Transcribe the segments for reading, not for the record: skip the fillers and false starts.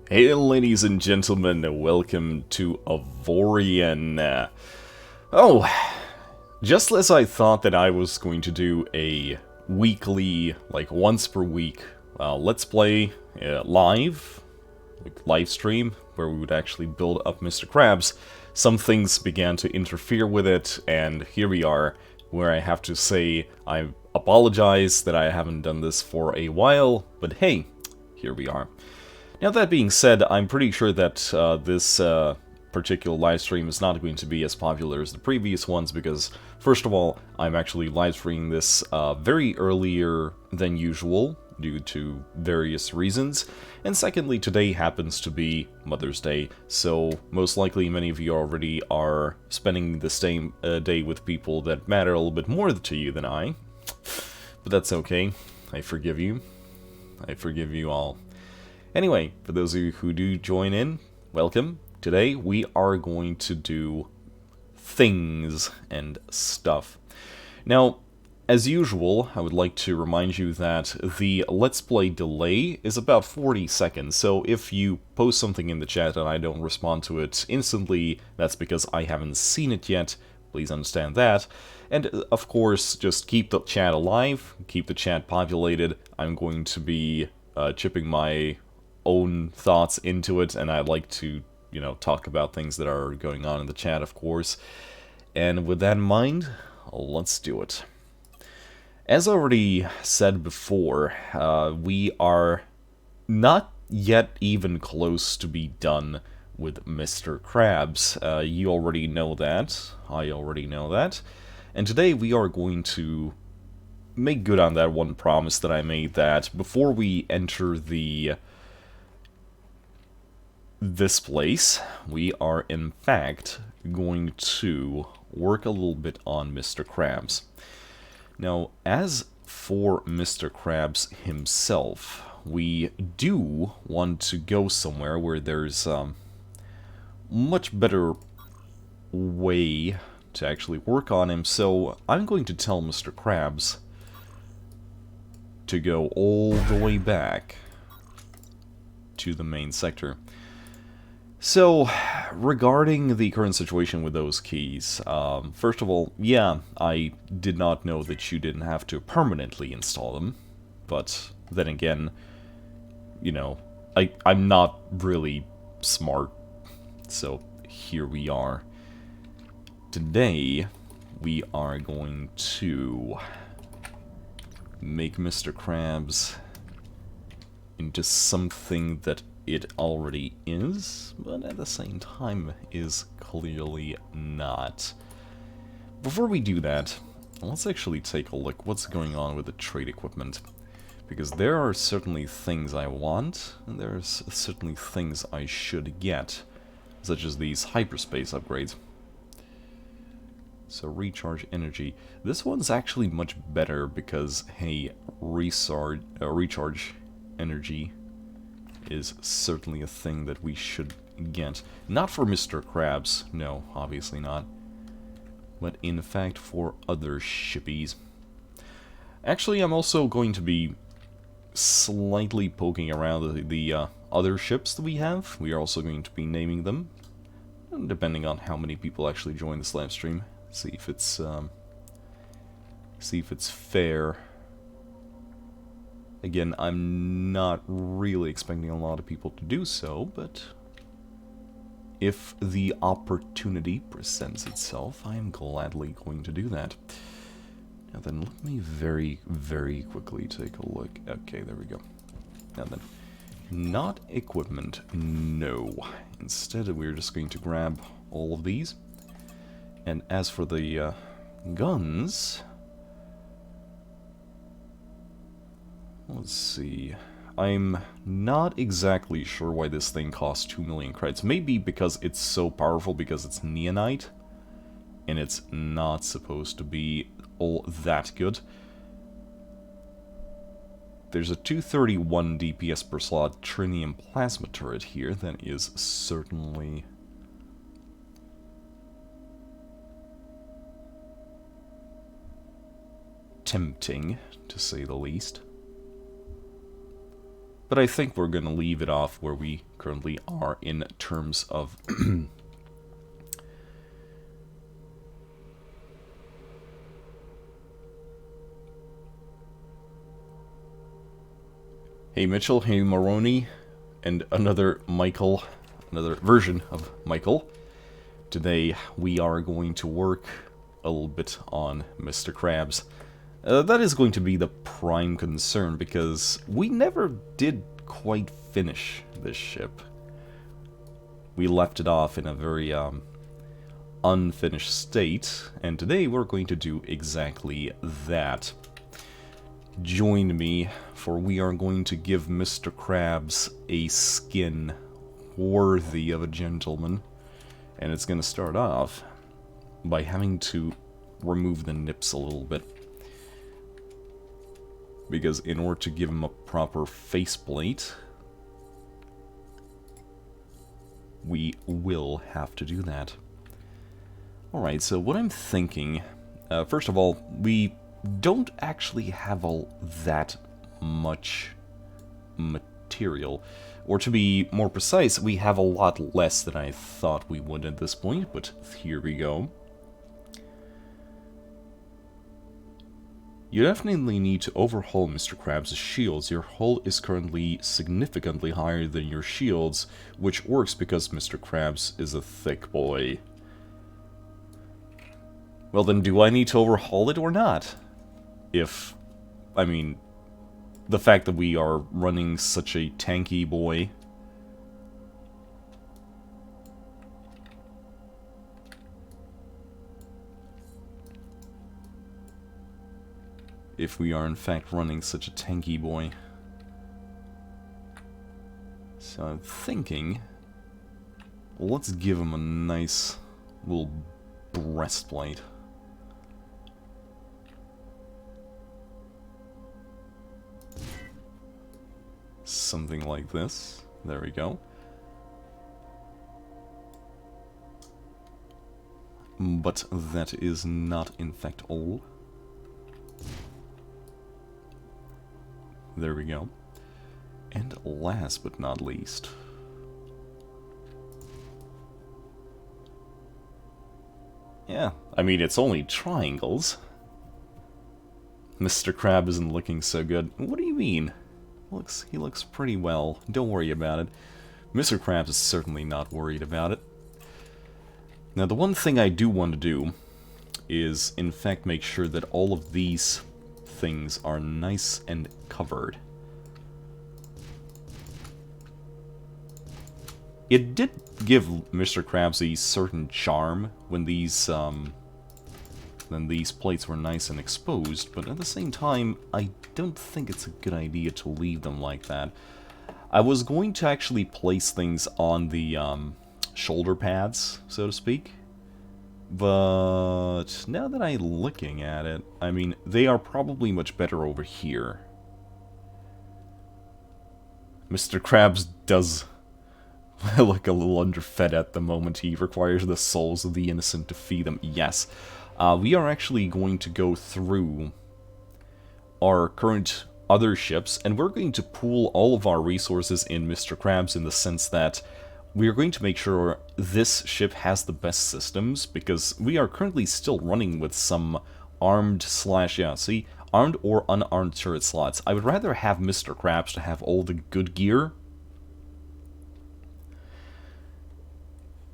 Hey ladies and gentlemen, welcome to Avorion. Oh, just as I thought that I was going to do a weekly, like once per week, Let's Play live stream, where we would actually build up Mr. Krabs, some things began to interfere with it, and here we are, where I have to say I apologize that I haven't done this for a while, but hey, here we are. Now that being said, I'm pretty sure that this particular live stream is not going to be as popular as the previous ones because, first of all, I'm actually live streaming this very earlier than usual due to various reasons, and secondly, today happens to be Mother's Day, so most likely many of you already are spending the same day with people that matter a little bit more to you than I, but that's okay. I forgive you. I forgive you all. Anyway, for those of you who do join in, welcome. Today we are going to do things and stuff. Now, as usual, I would like to remind you that the Let's Play delay is about 40 seconds, so if you post something in the chat and I don't respond to it instantly, that's because I haven't seen it yet. Please understand that. And, of course, just keep the chat alive, keep the chat populated. I'm going to be chipping my own thoughts into it, and I'd like to, talk about things that are going on in the chat, of course. And with that in mind, let's do it. As already said before, we are not yet even close to be done with Mr. Krabs. You already know that. I already know that. And today we are going to make good on that one promise that I made, that before we enter this place, we are in fact going to work a little bit on Mr. Krabs. Now, as for Mr. Krabs himself, we do want to go somewhere where there's much better way to actually work on him, so I'm going to tell Mr. Krabs to go all the way back to the main sector. So, regarding the current situation with those keys, first of all, yeah, I did not know that you didn't have to permanently install them, but then again, I'm not really smart, so here we are. Today, we are going to make Mr. Krabs into something that it already is, but at the same time is clearly not. Before we do that, let's actually take a look what's going on with the trade equipment, because there are certainly things I want, and there's certainly things I should get, such as these hyperspace upgrades. So recharge energy. This one's actually much better because, hey, recharge energy is certainly a thing that we should get. Not for Mr. Krabs, no, obviously not. But in fact for other shippies. Actually, I'm also going to be slightly poking around the other ships that we have. We are also going to be naming them, depending on how many people actually join this live stream. See if it's fair. Again, I'm not really expecting a lot of people to do so, but if the opportunity presents itself, I am gladly going to do that. Now then, let me very, very quickly take a look. Okay, there we go. Now then, not equipment, no. Instead, we're just going to grab all of these. And as for the guns, let's see. I'm not exactly sure why this thing costs 2 million credits. Maybe because it's so powerful because it's neonite, and it's not supposed to be all that good. There's a 231 DPS per slot trinium plasma turret here that is certainly tempting, to say the least. But I think we're going to leave it off where we currently are in terms of... Hey Mitchell, hey Moroni, and another Michael, another version of Michael. Today we are going to work a little bit on Mr. Krabs. That is going to be the prime concern, because we never did quite finish this ship. We left it off in a very unfinished state, and today we're going to do exactly that. Join me, for we are going to give Mr. Krabs a skin worthy of a gentleman. And it's going to start off by having to remove the nips a little bit. Because in order to give him a proper faceplate, we will have to do that. Alright, so what I'm thinking, first of all, we don't actually have all that much material. Or to be more precise, we have a lot less than I thought we would at this point, but here we go. You definitely need to overhaul Mr. Krabs' shields. Your hull is currently significantly higher than your shields, which works because Mr. Krabs is a thick boy. Well then, do I need to overhaul it or not? If, I mean, the fact that we are running such a tanky boy. If we are in fact running such a tanky boy. So I'm thinking, let's give him a nice little breastplate. Something like this. There we go. But that is not in fact all. There we go. And last but not least, yeah, I mean, it's only triangles. Mr. Krab isn't looking so good. What do you mean? He looks pretty well. Don't worry about it. Mr. Krabs is certainly not worried about it. Now, the one thing I do want to do is, in fact, make sure that all of these things are nice and covered. It did give Mr. Krabs a certain charm when these plates were nice and exposed, but at the same time, I don't think it's a good idea to leave them like that. I was going to actually place things on the shoulder pads, so to speak, but now that I'm looking at it, I mean, they are probably much better over here. Mr. Krabs does look a little underfed at the moment. He requires the souls of the innocent to feed them. Yes. We are actually going to go through our current other ships, and we're going to pool all of our resources in Mr. Krabs in the sense that we are going to make sure this ship has the best systems, because we are currently still running with some armed armed or unarmed turret slots. I would rather have Mr. Krabs to have all the good gear.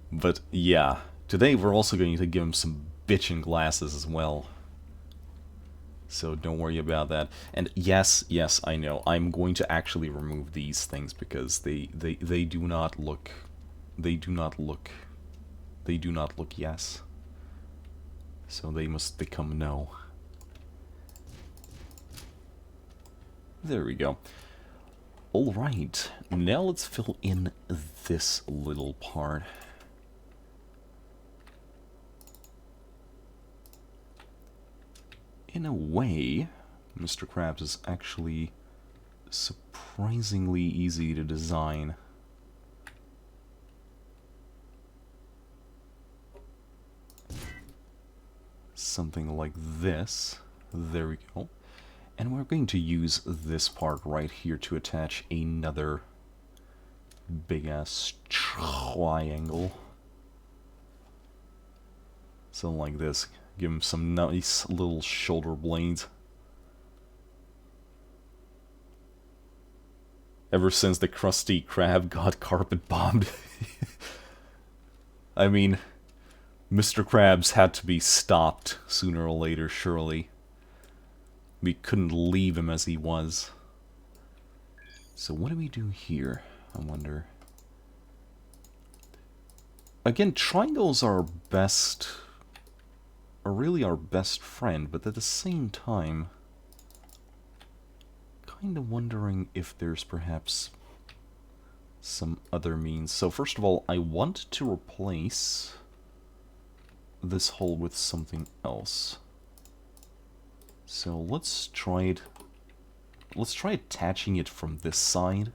But yeah, today we're also going to give him some bitchin' glasses as well. So don't worry about that. And yes, I know, I'm going to actually remove these things because they do not look yes. So they must become no. There we go. Alright, now let's fill in this little part. In a way, Mr. Krabs is actually surprisingly easy to design. Something like this. There we go. And we're going to use this part right here to attach another big-ass triangle. So like this. Give him some nice little shoulder blades. Ever since the Krusty Krab got carpet bombed. I mean, Mr. Krabs had to be stopped sooner or later, surely. We couldn't leave him as he was. So what do we do here, I wonder? Again, triangles are really our best friend, but at the same time, kind of wondering if there's perhaps some other means. So first of all, I want to replace this hole with something else. So let's try it. Let's try attaching it from this side.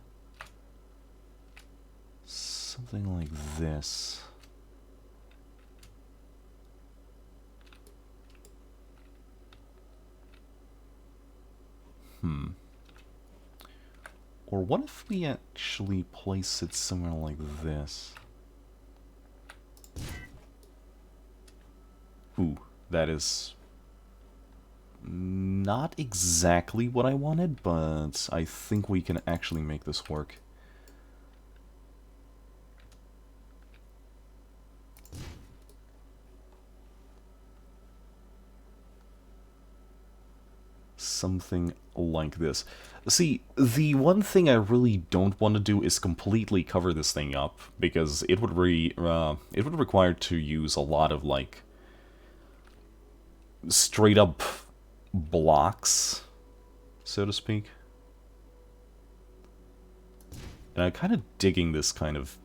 Something like this. Or what if we actually place it somewhere like this? Ooh, that is not exactly what I wanted, but I think we can actually make this work. Something like this. See, the one thing I really don't want to do is completely cover this thing up, because it would require to use a lot of, like, straight up blocks, so to speak. And I'm kind of digging this kind of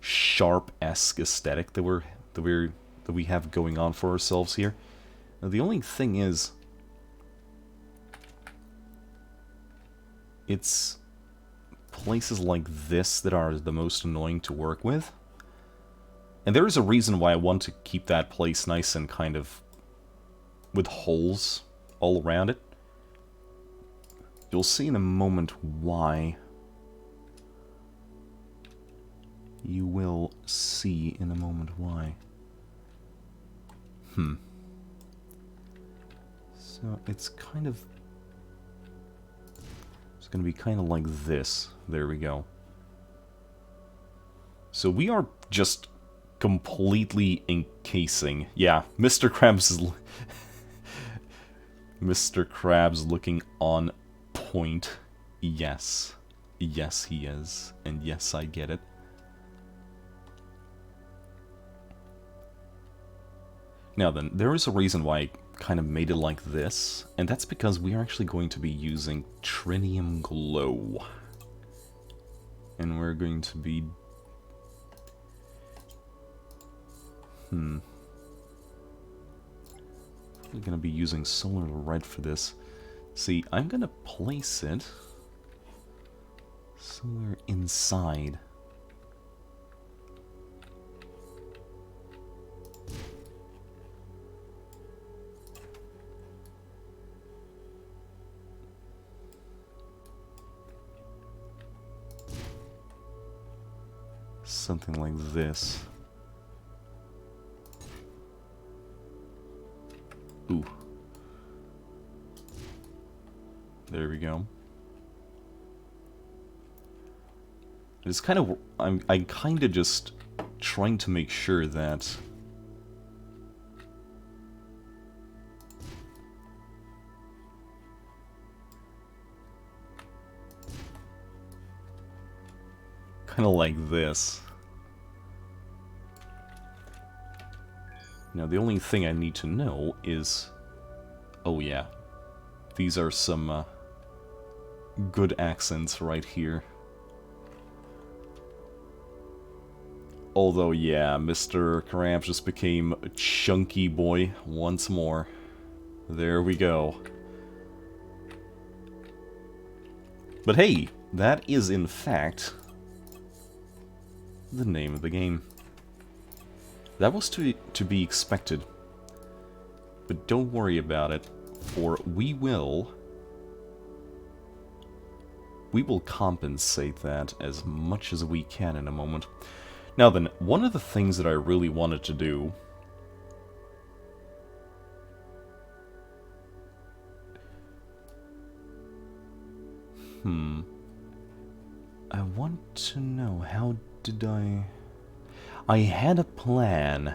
sharp-esque aesthetic that we have going on for ourselves here. Now, the only thing is, it's places like this that are the most annoying to work with. And there is a reason why I want to keep that place nice and kind of with holes all around it. You'll see in a moment why. You will see in a moment why. So it's kind of... It's going to be kind of like this. There we go. So we are just completely encasing. Yeah, Mr. Krabs is... Mr. Krabs looking on point. Yes. Yes, he is. And yes, I get it. Now then, there is a reason why I kind of made it like this, and that's because we are actually going to be using Trinium Glow. And we're going to be... We're going to be using Solar Red for this. See, I'm going to place it somewhere inside. Something like this. Ooh. There we go. It's kind of... I'm kind of just trying to make sure that... Kind of like this. Now, the only thing I need to know is... Oh, yeah. These are some good accents right here. Although, yeah, Mr. Krabs just became a chunky boy once more. There we go. But hey, that is in fact the name of the game. That was to be expected. But don't worry about it. For we will compensate that as much as we can in a moment. Now then, one of the things that I really wanted to do... I want to know, how did I had a plan.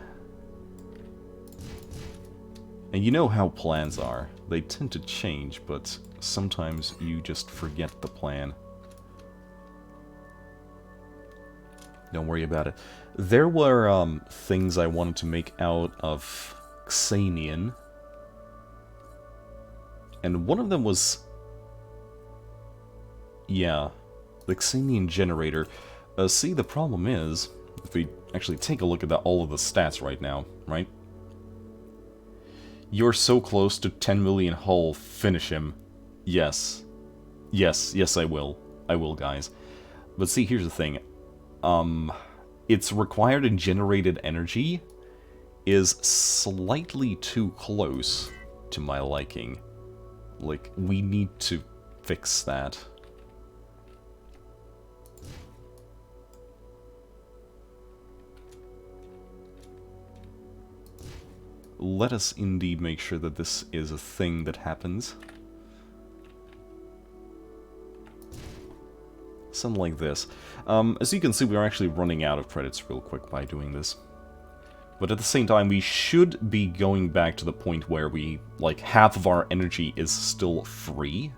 And you know how plans are. They tend to change, but sometimes you just forget the plan. Don't worry about it. There were things I wanted to make out of Xanian. And one of them was... yeah, the Xanian generator. See, the problem is, if we actually take a look at all of the stats right now, right? You're so close to 10 million hull, finish him. Yes. Yes, yes I will. I will, guys. But see, here's the thing. Its required and generated energy is slightly too close to my liking. Like, we need to fix that. Let us indeed make sure that this is a thing that happens. Something like this. As you can see, we are actually running out of credits real quick by doing this. But at the same time, we should be going back to the point where we, like, half of our energy is still free.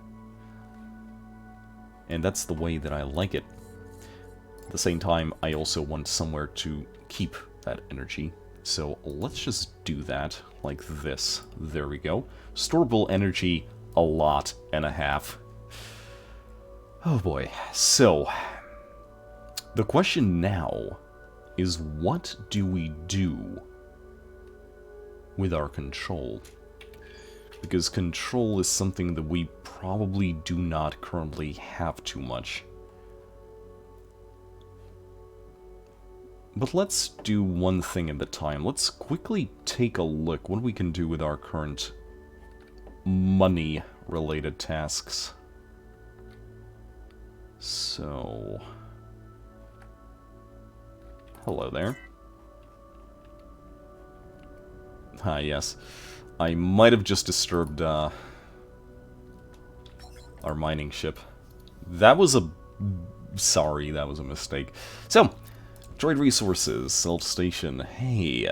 And that's the way that I like it. At the same time, I also want somewhere to keep that energy. So let's just do that, like this. There we go. Storable energy, a lot and a half. Oh boy. So, the question now is, what do we do with our control? Because control is something that we probably do not currently have too much. But let's do one thing at a time. Let's quickly take a look what we can do with our current money-related tasks. So... hello there. Ah, yes. I might have just disturbed, our mining ship. That was a... sorry, that was a mistake. So... droid resources, salt station. Hey,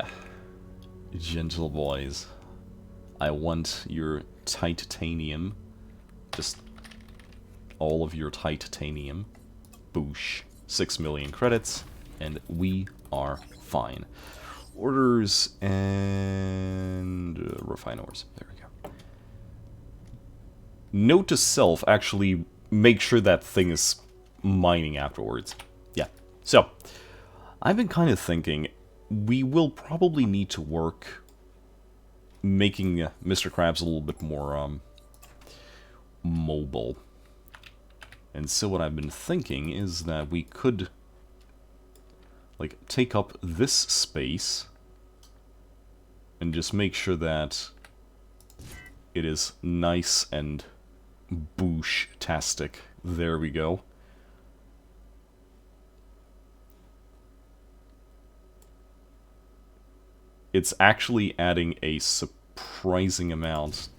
gentle boys. I want your titanium. Just all of your titanium. Boosh. 6 million credits, and we are fine. Orders and refine ores. There we go. Note to self, actually make sure that thing is mining afterwards. Yeah. So... I've been kind of thinking, we will probably need to work making Mr. Krabs a little bit more, mobile. And so what I've been thinking is that we could, like, take up this space and just make sure that it is nice and boosh-tastic. There we go. It's actually adding a surprising amount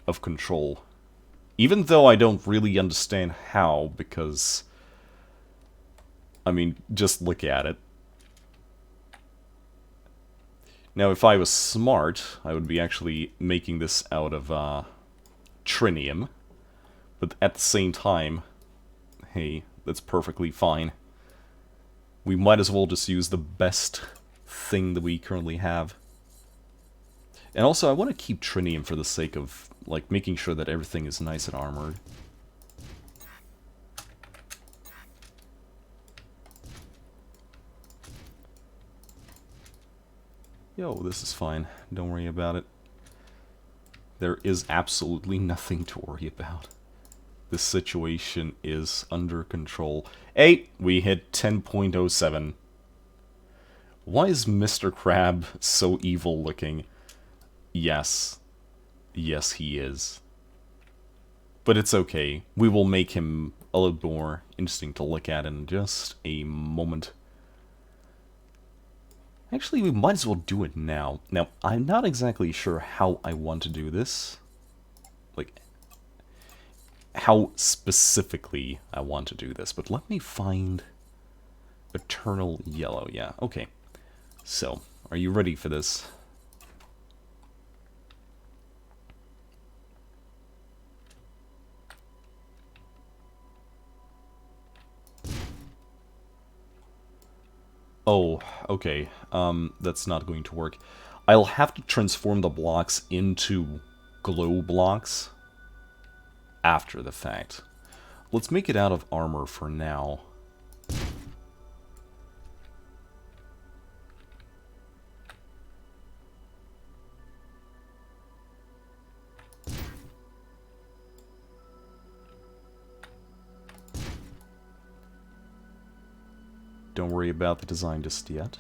of control. Even though I don't really understand how, because... I mean, just look at it. Now, if I was smart, I would be actually making this out of, trinium. But at the same time, hey, that's perfectly fine. We might as well just use the best thing that we currently have. And also, I want to keep trinium for the sake of, like, making sure that everything is nice and armored. Yo, this is fine. Don't worry about it. There is absolutely nothing to worry about. This situation is under control. Hey, we hit 10.07. Why is Mr. Crab so evil looking? Yes. Yes, he is. But it's okay. We will make him a little more interesting to look at in just a moment. Actually, we might as well do it now. Now, I'm not exactly sure how I want to do this. Like, how specifically I want to do this. But let me find Eternal Yellow. Yeah, okay. So, are you ready for this? Oh, okay. That's not going to work. I'll have to transform the blocks into glow blocks after the fact. Let's make it out of armor for now. Don't worry about the design just yet.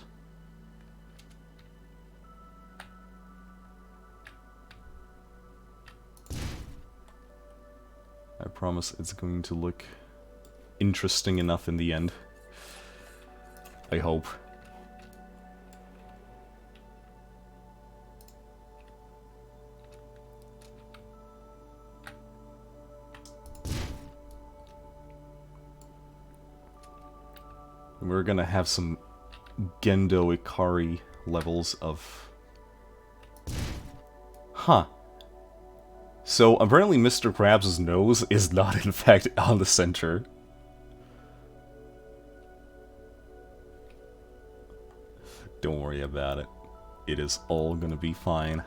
I promise it's going to look interesting enough in the end. I hope. And we're gonna have some Gendo Ikari levels of... Huh. So, apparently Mr. Krabs' nose is not in fact on the center. Don't worry about it. It is all gonna be fine.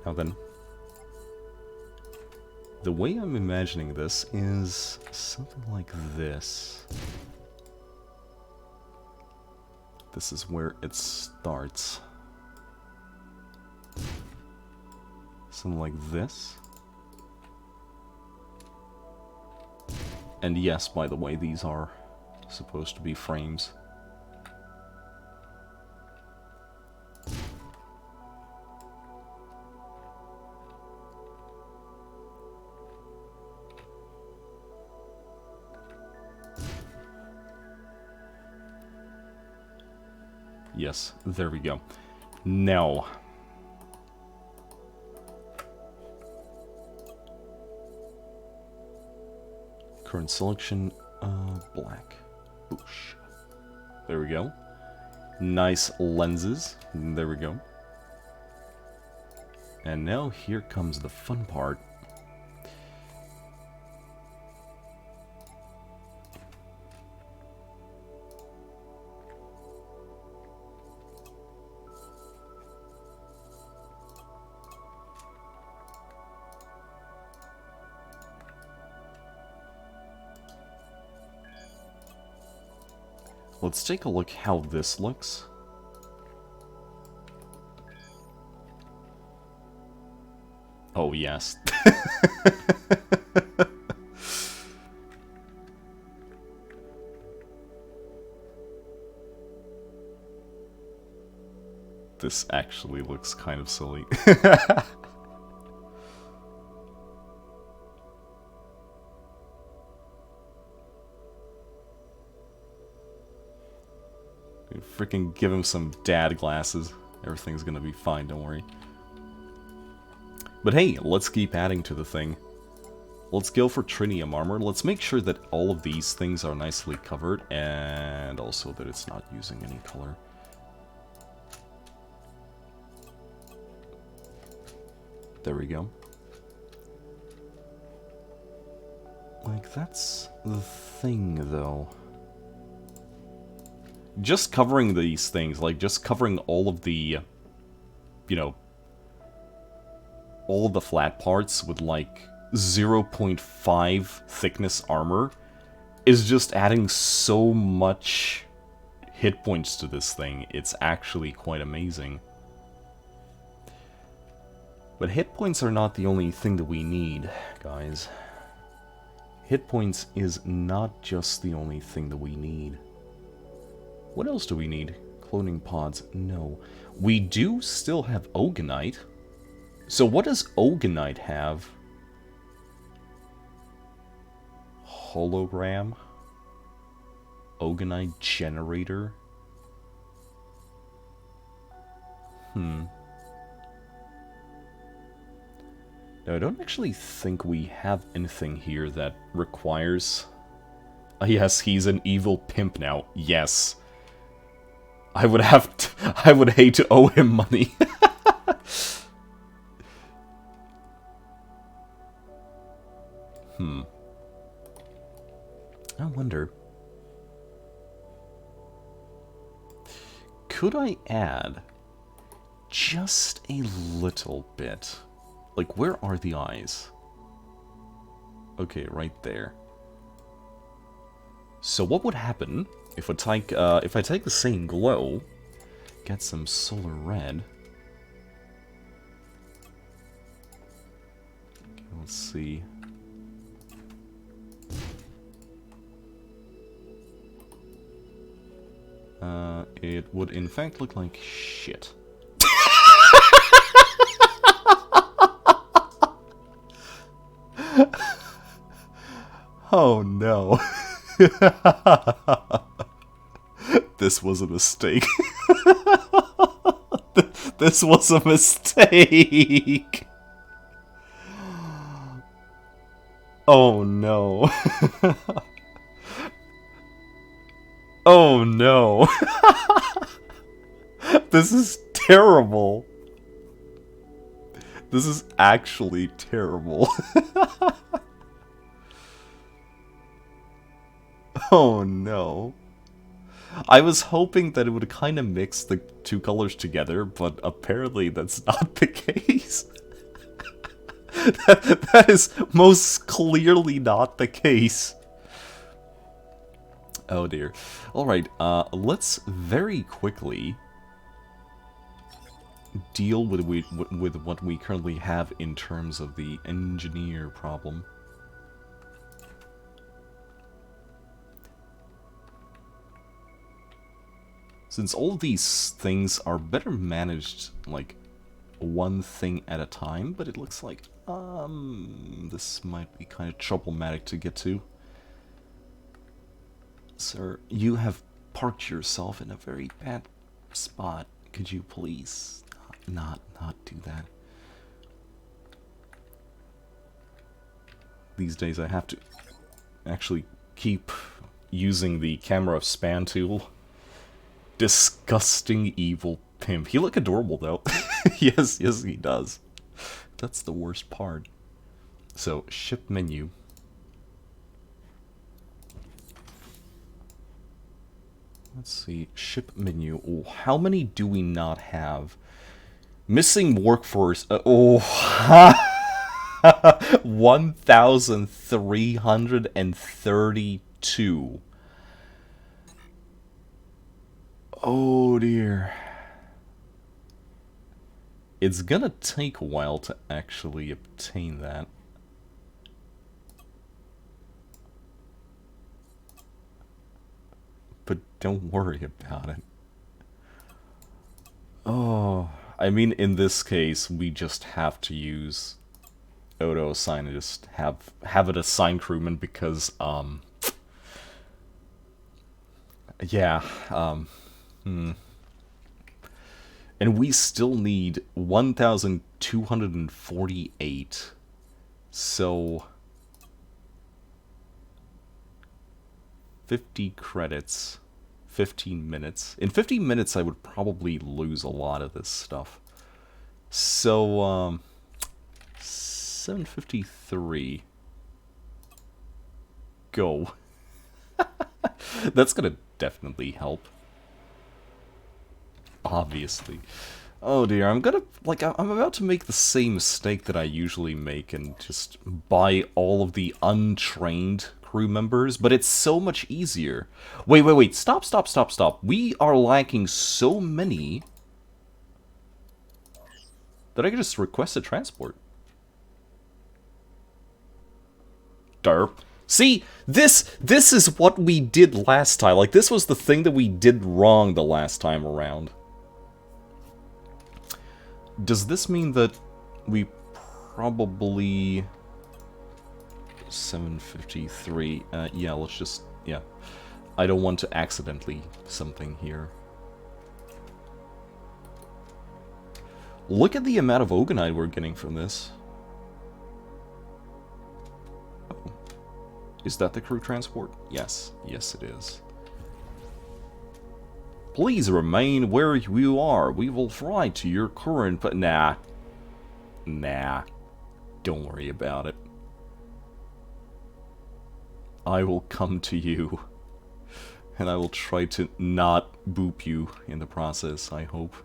Now then. The way I'm imagining this is something like this. This is where it starts. Something like this. And yes, by the way, these are supposed to be frames. Yes, there we go. Now, current selection, black. Boosh. There we go. Nice lenses. There we go. And now here comes the fun part. Let's take a look how this looks. Oh, yes. This actually looks kind of silly. Freaking give him some dad glasses. Everything's gonna be fine, don't worry. But hey, let's keep adding to the thing. Let's go for trinium armor. Let's make sure that all of these things are nicely covered, and also that it's not using any color. There we go. Like, that's the thing, though. Just covering these things, like, just covering all of the, you know, all of the flat parts with, like, 0.5 thickness armor is just adding so much hit points to this thing. It's actually quite amazing. But hit points are not the only thing that we need, guys. Hit points is not just the only thing that we need. What else do we need? Cloning pods? No. We do still have Oganite. So what does Oganite have? Hologram? Oganite generator? No, I don't actually think we have anything here that requires... yes, he's an evil pimp now. Yes. I would have to, I would hate to owe him money. I wonder... could I add just a little bit? Like, where are the eyes? Okay, right there. So what would happen if I take the same glow, get some solar red? Okay, let's see. It would in fact look like shit. Oh no. This was a mistake. This was a mistake. Oh no. Oh no. This is terrible. This is actually terrible. Oh no. I was hoping that it would kind of mix the two colors together, but apparently that's not the case. That is most clearly not the case. Oh dear. Alright, let's very quickly deal with what we currently have in terms of the engineer problem. Since all of these things are better managed, like, one thing at a time, but it looks like, this might be kind of problematic to get to. Sir, you have parked yourself in a very bad spot. Could you please not do that? These days I have to actually keep using the camera span tool. Disgusting evil pimp. He look adorable though. yes, he does. That's the worst part. So, ship menu. Let's see, ship menu. Oh, how many do we not have? Missing workforce. 1,332. Oh dear. It's gonna take a while to actually obtain that. But don't worry about it. Oh, I mean, in this case, we just have to use auto assign and just have it assign crewman because, yeah, And we still need 1,248. So 50 credits, 15 minutes. In 15 minutes, I would probably lose a lot of this stuff. So, 753. Go. That's gonna definitely help. Obviously. Oh dear, I'm about to make the same mistake that I usually make and just buy all of the untrained crew members, but it's so much easier. Wait, stop. We are lacking so many that I can just request a transport. Derp. See, this is what we did last time. Like, this was the thing that we did wrong the last time around. Does this mean that we probably... 753. Yeah, let's just... Yeah. I don't want to accidentally something here. Look at the amount of Ogonite we're getting from this. Oh. Is that the crew transport? Yes. Yes, it is. Please remain where you are. We will fly to your current... But nah. Nah. Don't worry about it. I will come to you. And I will try to not boop you in the process, I hope.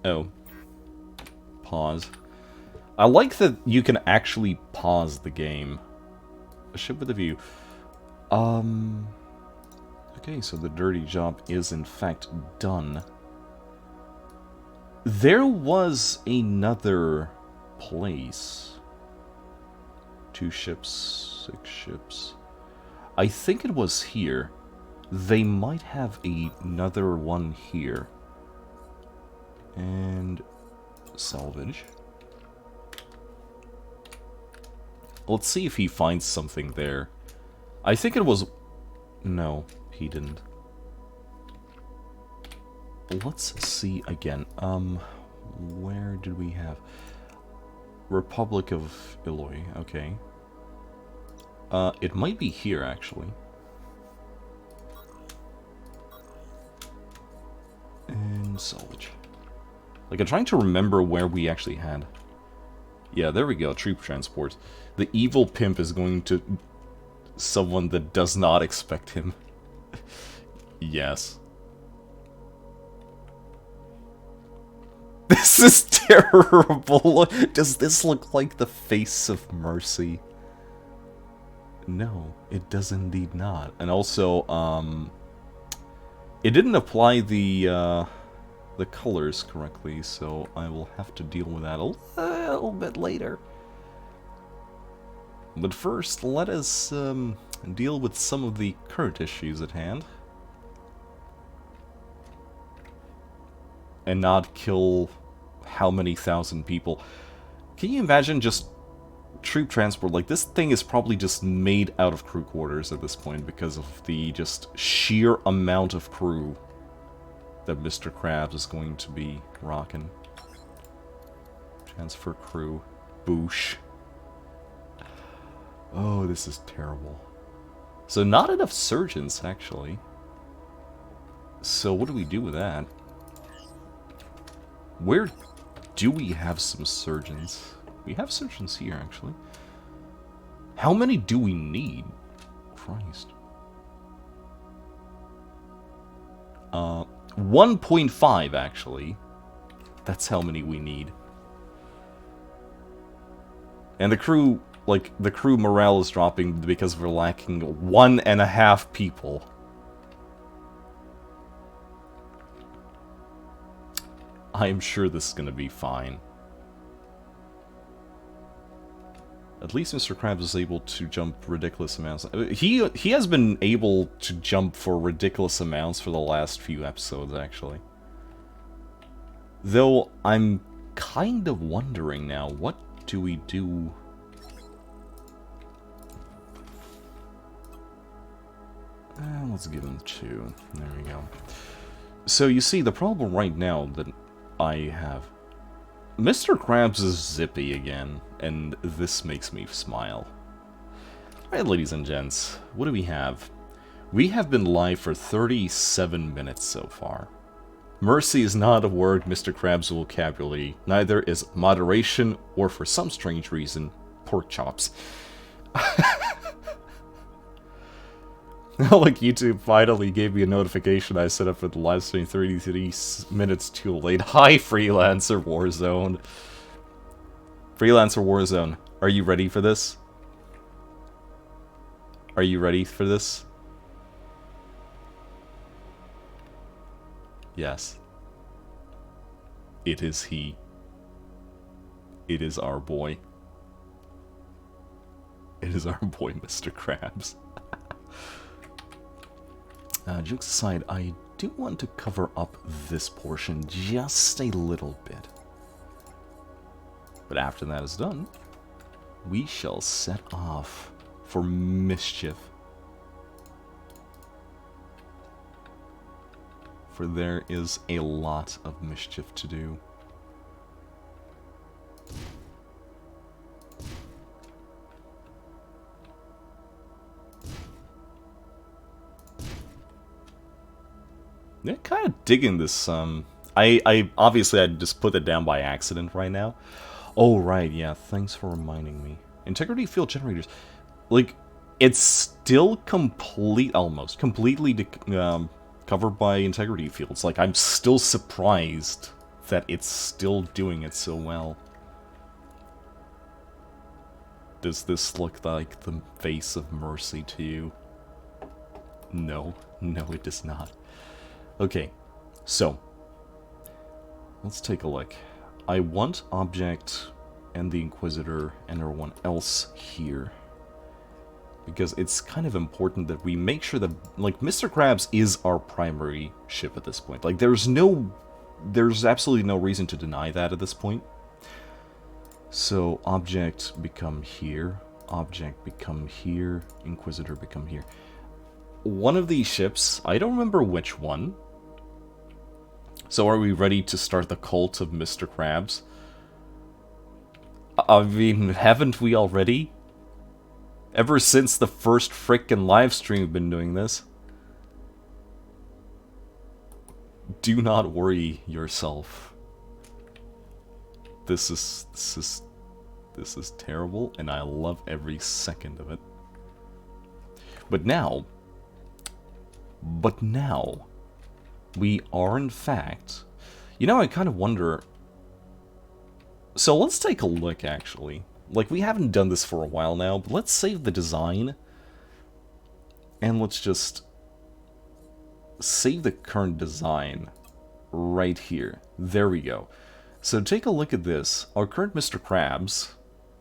Oh. Pause. I like that you can actually pause the game. A ship with a view. Okay, so the dirty job is in fact done. There was another place. 2 ships, 6 ships. I think it was here. They might have another one here. And salvage. Let's see if he finds something there. I think it was... No, he didn't. Let's see again. Where did we have... Republic of Eloy, okay. It might be here, actually. And salvage. Like, I'm trying to remember where we actually had... Yeah, there we go, troop transport. The evil pimp is going to... someone that does not expect him. Yes. This is terrible. Does this look like the face of Mercy? No, it does indeed not. And also, it didn't apply the colors correctly, so I will have to deal with that a little bit later. But first, let us deal with some of the current issues at hand. And not kill how many thousand people. Can you imagine just troop transport? Like, this thing is probably just made out of crew quarters at this point because of the just sheer amount of crew that Mr. Krabs is going to be rocking. Transfer crew. Boosh. Oh, this is terrible. So not enough surgeons, actually. So what do we do with that? Where do we have some surgeons? We have surgeons here, actually. How many do we need? Christ. 1.5, actually. That's how many we need. And the crew, like, the crew morale is dropping because we're lacking 1.5 people. I am sure this is going to be fine. At least Mr. Krabs is able to jump ridiculous amounts. He has been able to jump for ridiculous amounts for the last few episodes, actually. Though, I'm kind of wondering now, what do we do? Let's give him 2. There we go. So, you see, the problem right now that I have... Mr. Krabs is zippy again, and this makes me smile. Alright, ladies and gents, what do we have? We have been live for 37 minutes so far. Mercy is not a word Mr. Krabs' vocabulary, neither is moderation, or for some strange reason, pork chops. Like, YouTube finally gave me a notification I set up for the live stream 33 minutes too late. Hi, Freelancer Warzone. Freelancer Warzone, are you ready for this? Are you ready for this? Yes. It is he. It is our boy. It is our boy, Mr. Krabs. Jokes aside, I do want to cover up this portion just a little bit. But after that is done, we shall set off for mischief. For there is a lot of mischief to do. Yeah, kind of digging this. I obviously I just put it down by accident right now. Oh right, yeah. Thanks for reminding me. Integrity field generators, like, it's still almost completely covered by integrity fields. Like, I'm still surprised that it's still doing it so well. Does this look like the face of mercy to you? No, no, it does not. Okay, so let's take a look. I want Object and the Inquisitor and everyone else here, because it's kind of important that we make sure that, like, Mr. Krabs is our primary ship at this point. Like, there's absolutely no reason to deny that at this point. So, Object become here, Object become here, Inquisitor become here. One of these ships, I don't remember which one. So are we ready to start the cult of Mr. Krabs? I mean, haven't we already? Ever since the first frickin' livestream, we've been doing this. Do not worry yourself. This is terrible, and I love every second of it. But now, we are, in fact... You know, I kind of wonder... So let's take a look, actually. Like, we haven't done this for a while now, but let's save the design. And let's just... save the current design right here. There we go. So take a look at this. Our current Mr. Krabs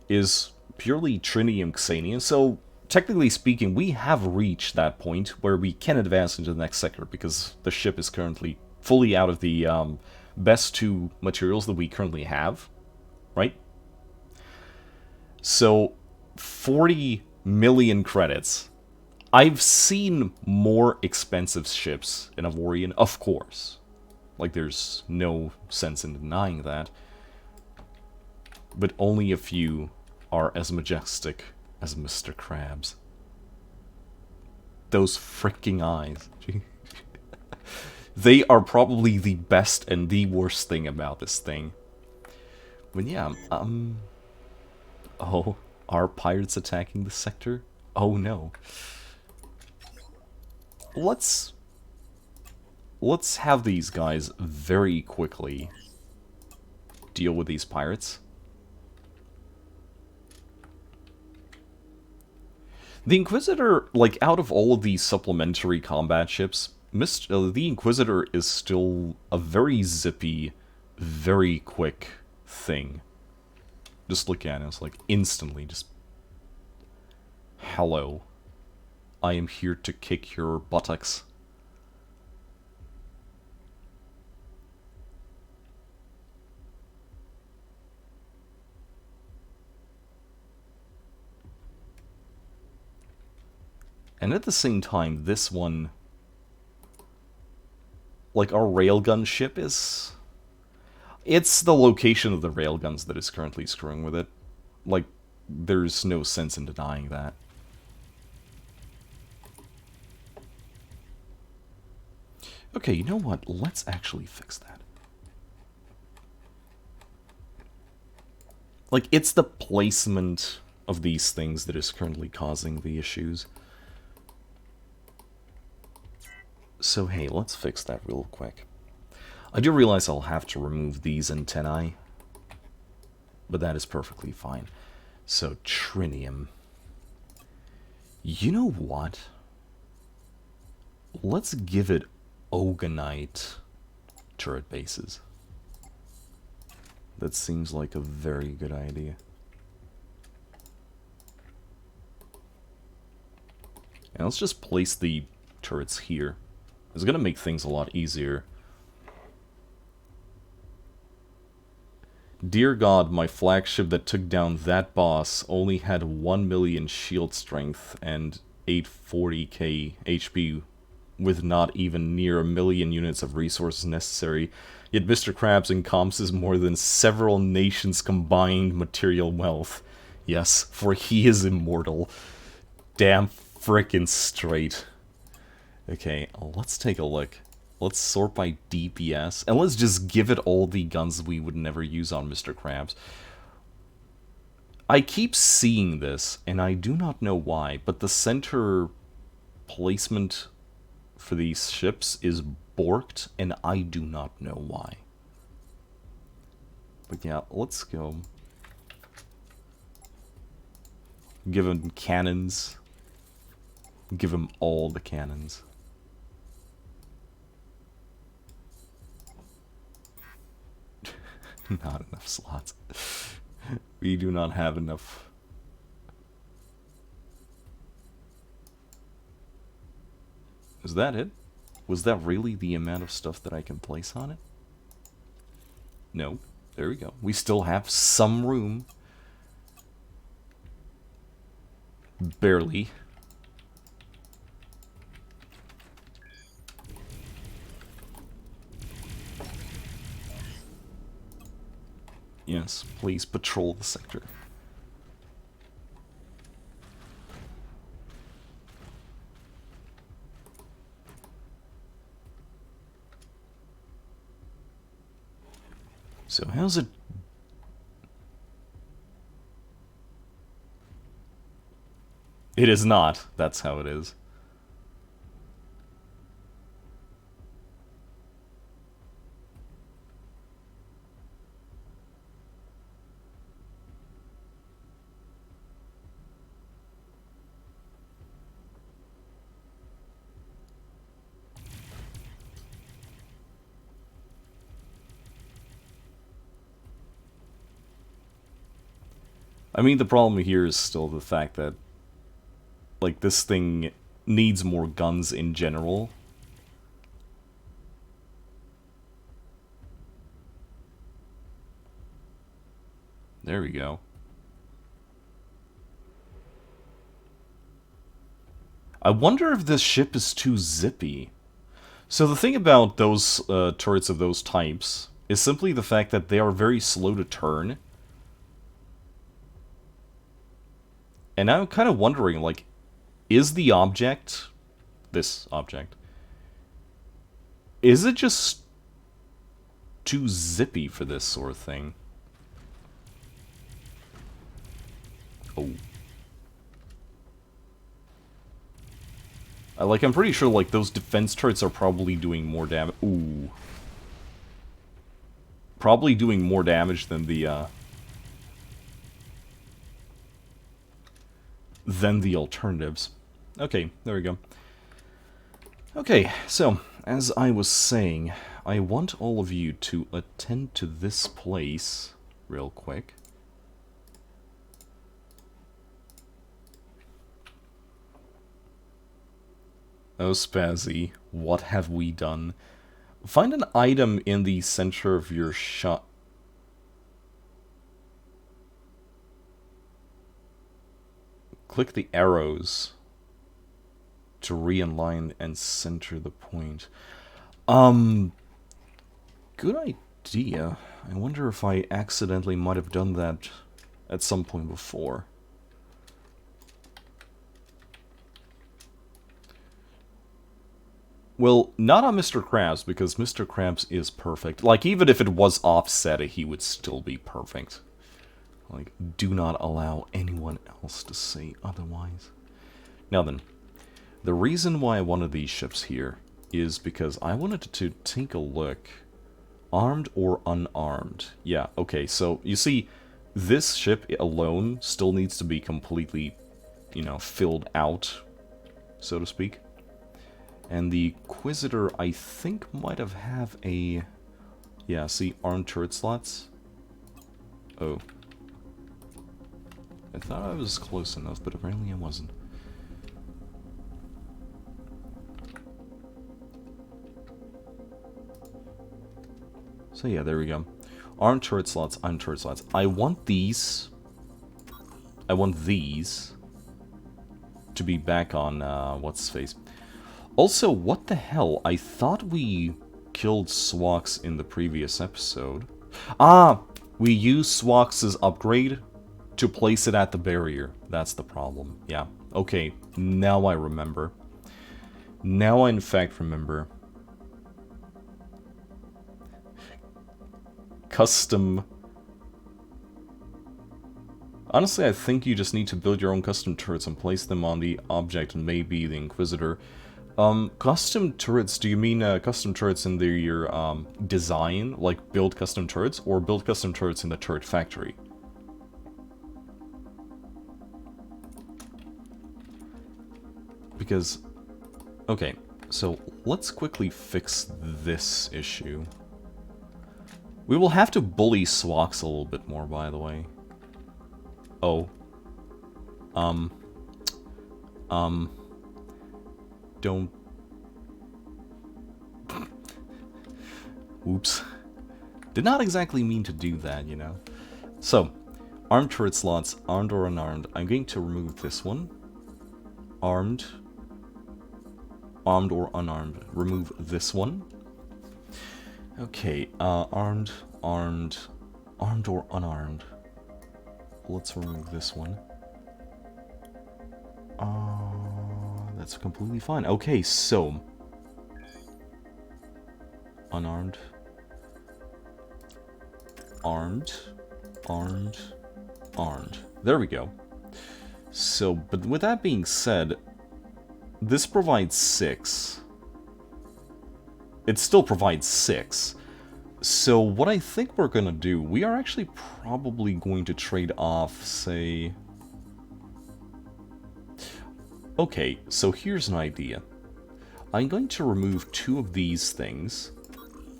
is purely Trinium Xanian, so... Technically speaking, we have reached that point where we can advance into the next sector, because the ship is currently fully out of the best two materials that we currently have, right? So, 40 million credits. I've seen more expensive ships in Avorion, of course. Like, there's no sense in denying that. But only a few are as majestic as Mr. Krabs. Those freaking eyes. They are probably the best and the worst thing about this thing. But yeah, oh, are pirates attacking the sector? Oh no. Let's have these guys very quickly deal with these pirates. The Inquisitor, like, out of all of these supplementary combat ships, the Inquisitor is still a very zippy, very quick thing. Just look at it, it's like, instantly, just... Hello. I am here to kick your buttocks. And at the same time, this one... Like, our railgun ship is... It's the location of the railguns that is currently screwing with it. Like, there's no sense in denying that. Okay, you know what? Let's actually fix that. Like, it's the placement of these things that is currently causing the issues. So hey, let's fix that real quick. I do realize I'll have to remove these antennae, but that is perfectly fine. So, Trinium. You know what? Let's give it Ogonite turret bases. That seems like a very good idea. And let's just place the turrets here. It's gonna make things a lot easier. Dear God, my flagship that took down that boss only had 1 million shield strength and 840k HP with not even near a million units of resources necessary, yet Mr. Krabs encompasses more than several nations' combined material wealth. Yes, for he is immortal. Damn frickin' straight. Okay, let's take a look. Let's sort by DPS, and let's just give it all the guns we would never use on Mr. Krabs. I keep seeing this, and I do not know why, but the center placement for these ships is borked, and I do not know why. But yeah, let's go. Give him cannons. Give him all the cannons. Not enough slots. We do not have enough. Is that it? Was that really the amount of stuff that I can place on it? No. There we go. We still have some room. Barely. Yes, please patrol the sector. So how's it... It is not. That's how it is. I mean, the problem here is still the fact that, like, this thing needs more guns in general. There we go. I wonder if this ship is too zippy. So the thing about those turrets of those types is simply the fact that they are very slow to turn. And I'm kind of wondering, like, is the object, this object, is it just too zippy for this sort of thing? Oh. I'm pretty sure, like, those defense turrets are probably doing more damage. Ooh. Probably doing more damage than the alternatives. Okay, there we go. Okay, so, as I was saying, I want all of you to attend to this place real quick. Oh, Spazzy, what have we done? Find an item in the center of your shot. Click the arrows to realign and center the point. Good idea. I wonder if I accidentally might have done that at some point before. Well, not on Mr. Krabs, because Mr. Krabs is perfect. Like, even if it was offset, he would still be perfect. Like, do not allow anyone else to say otherwise. Now then, the reason why I wanted these ships here is because I wanted to take a look. Armed or unarmed? Yeah, okay, so, you see, this ship alone still needs to be completely, you know, filled out, so to speak. And the Inquisitor, I think, might have a... Yeah, see, armed turret slots? Oh. I thought I was close enough, but apparently I wasn't. So yeah, there we go. Armed turret slots, armed turret slots. I want these. I want these to be back on, what's his face. Also, what the hell? I thought we killed Swax in the previous episode. Ah! We used Swax's upgrade to place it at the barrier. That's the problem. Yeah. Okay, now I remember. Now I in fact remember. Custom... Honestly, I think you just need to build your own custom turrets and place them on the object and maybe the Inquisitor. Custom turrets, do you mean custom turrets in your design? Like build custom turrets? Or build custom turrets in the turret factory? Because... Okay, so let's quickly fix this issue. We will have to bully Swax a little bit more, by the way. Oh. Don't... Oops. Did not exactly mean to do that, you know. So, armed turret slots, armed or unarmed. I'm going to remove this one. Armed. Armed or unarmed. Remove this one. Okay, armed or unarmed. Let's remove this one. That's completely fine. Okay, so... Unarmed. Armed. There we go. So, but with that being said, this provides 6. It still provides 6. So what I think we're gonna do, we are actually probably going to trade off, say... Okay, so here's an idea. I'm going to remove 2 of these things.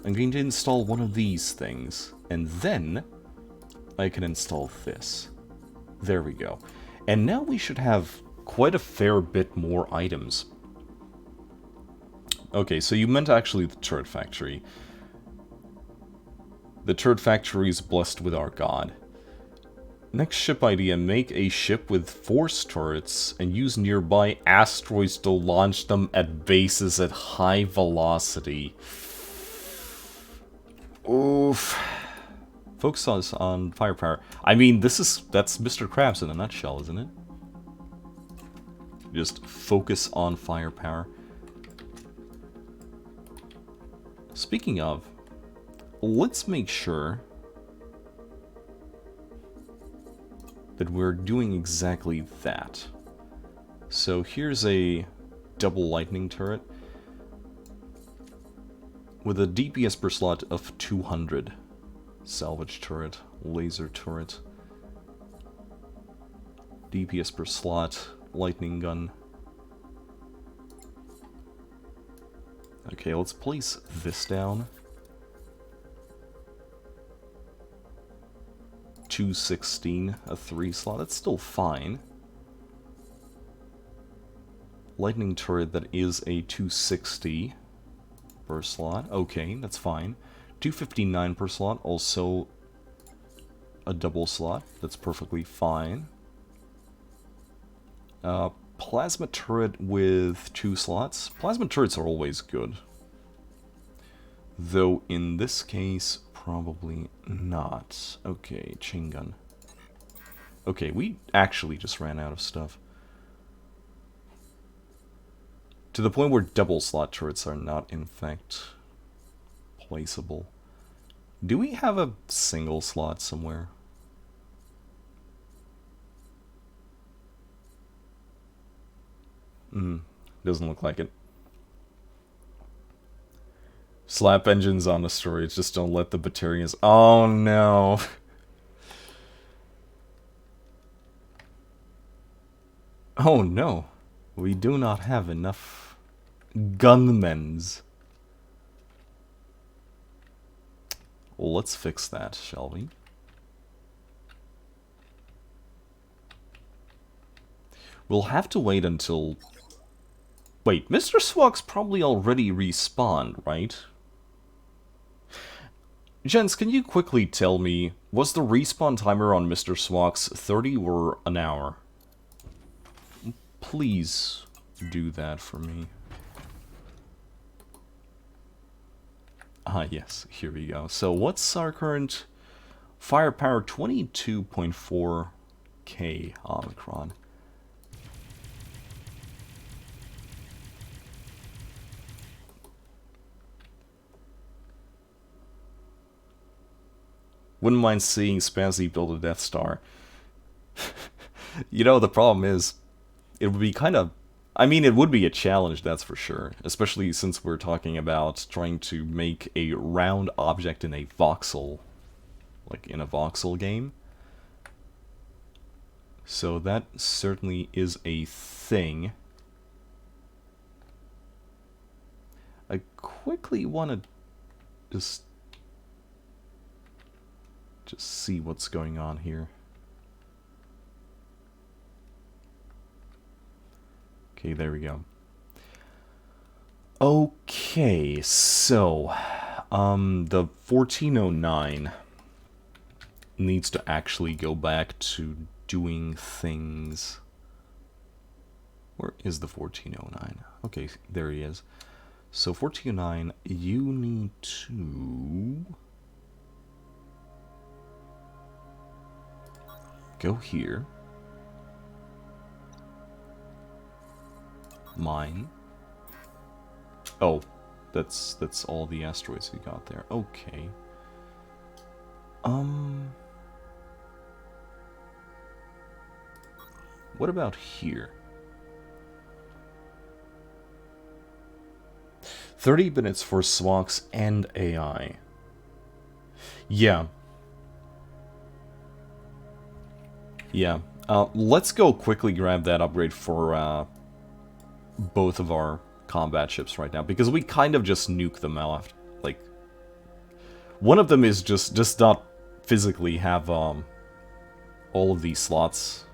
I'm going to install one of these things. And then I can install this. There we go. And now we should have quite a fair bit more items. Okay, so you meant actually the turret factory. The turret factory is blessed with our god. Next ship idea, make a ship with force turrets and use nearby asteroids to launch them at bases at high velocity. Oof. Focus on firepower. I mean, that's Mr. Krabs in a nutshell, isn't it? Just focus on firepower. Speaking of, let's make sure that we're doing exactly that. So here's a double lightning turret with a DPS per slot of 200. Salvage turret, laser turret, DPS per slot, lightning gun. Okay, let's place this down. 216, a 3 slot, that's still fine. Lightning turret that is a 260 per slot, okay, that's fine. 259 per slot, also a double slot, that's perfectly fine. Plasma turret with 2 slots. Plasma turrets are always good. Though in this case, probably not. Okay, chain gun. Okay, we actually just ran out of stuff. To the point where double slot turrets are not, in fact, placeable. Do we have a single slot somewhere? Doesn't look like it. Slap engines on the storage, just don't let the Batarians... Oh no! Oh no! We do not have enough gunmen's. Well, let's fix that, shall we? We'll have to wait until... Wait, Mr. Swog's probably already respawned, right? Gents, can you quickly tell me, was the respawn timer on Mr. Swak's 30 or an hour? Please do that for me. Ah, yes, here we go. So what's our current firepower? 22.4k Omicron. Wouldn't mind seeing Spazzy build a Death Star. You know, the problem is, it would be kind of... I mean, it would be a challenge, that's for sure. Especially since we're talking about trying to make a round object in a voxel. Like, in a voxel game. So that certainly is a thing. I quickly want to just see what's going on here. Okay, there we go. Okay, so the 1409 needs to actually go back to doing things. Where is the 1409? Okay, there he is. So 1409, you need to go here. Mine. Oh, that's all the asteroids we got there. Okay. What about here? 30 minutes for Swax and AI. Yeah. Yeah. Let's go quickly grab that upgrade for both of our combat ships right now, because we kind of just nuke them out. Like, one of them is just not physically have all of these slots.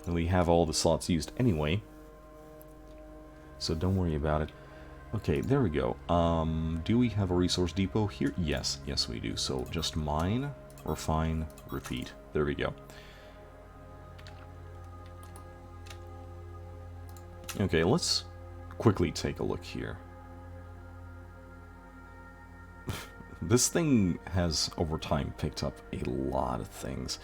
And we have all the slots used anyway, so don't worry about it. Okay, there we go. Do we have a resource depot here? Yes, yes we do. So just mine, refine, repeat. There we go. Okay, let's quickly take a look here. This thing has, over time, picked up a lot of things.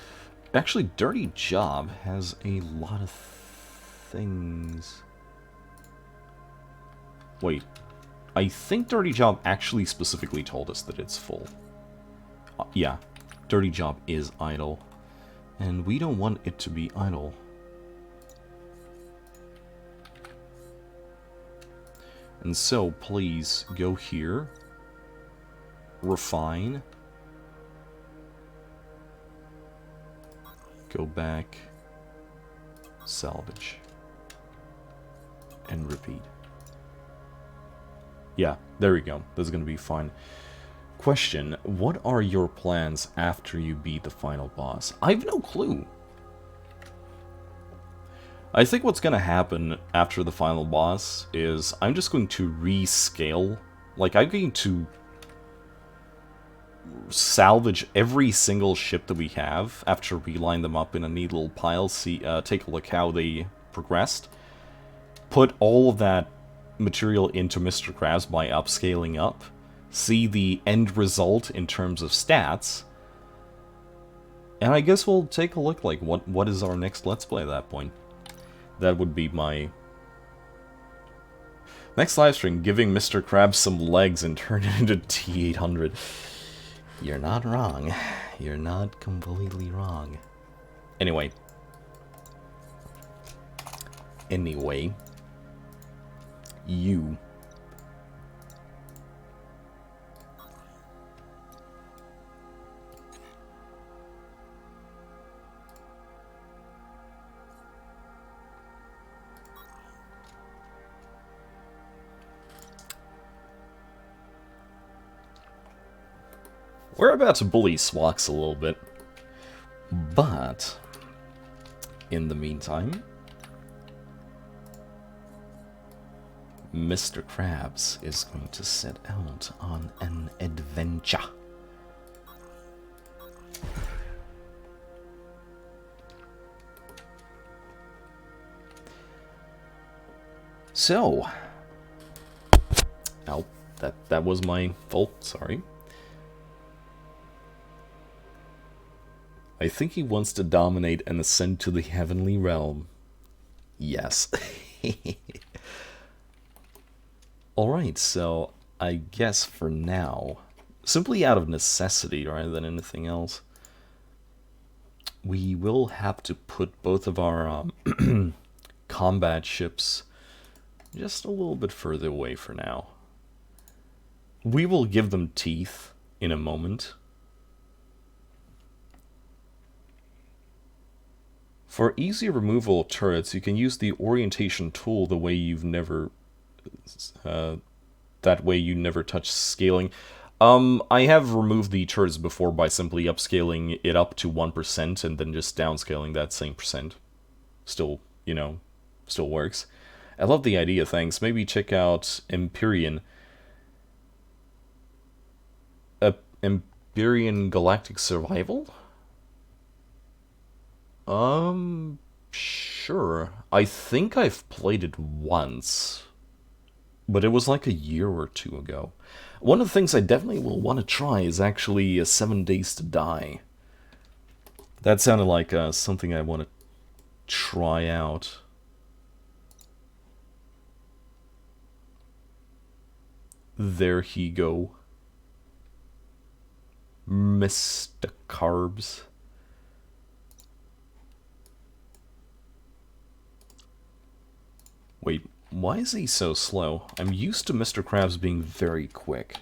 Actually, Dirty Job has a lot of things. Wait, I think Dirty Job actually specifically told us that it's full. Yeah, Dirty Job is idle. And we don't want it to be idle. And so, please, go here, refine, go back, salvage, and repeat. Yeah, there we go. That's gonna be fine. Question, what are your plans after you beat the final boss? I have no clue. I think what's going to happen after the final boss is I'm just going to rescale. Like, I'm going to salvage every single ship that we have after we line them up in a neat little pile, take a look how they progressed. Put all of that material into Mr. Krabs by upscaling up. See the end result in terms of stats. And I guess we'll take a look, like, what is our next Let's Play at that point. That would be my next livestream, giving Mr. Krabs some legs and turn it into T-800. You're not wrong. You're not completely wrong. Anyway. You. We're about to bully Swax a little bit, but in the meantime, Mr. Krabs is going to set out on an adventure. So, oh, that was my fault, sorry. I think he wants to dominate and ascend to the heavenly realm. Yes. Alright, so I guess for now, simply out of necessity rather than anything else, we will have to put both of our combat ships just a little bit further away for now. We will give them teeth in a moment. For easy removal of turrets, you can use the orientation tool the way you've never... that way you never touch scaling. I have removed the turrets before by simply upscaling it up to 1% and then just downscaling that same percent. Still, you know, still works. I love the idea, thanks. Maybe check out Empyrean. Empyrean Galactic Survival? Sure. I think I've played it once, but it was like a year or two ago. One of the things I definitely will want to try is actually 7 Days to Die. That sounded like something I want to try out. There he go. Mr. Carbs. Wait, why is he so slow? I'm used to Mr. Krabs being very quick.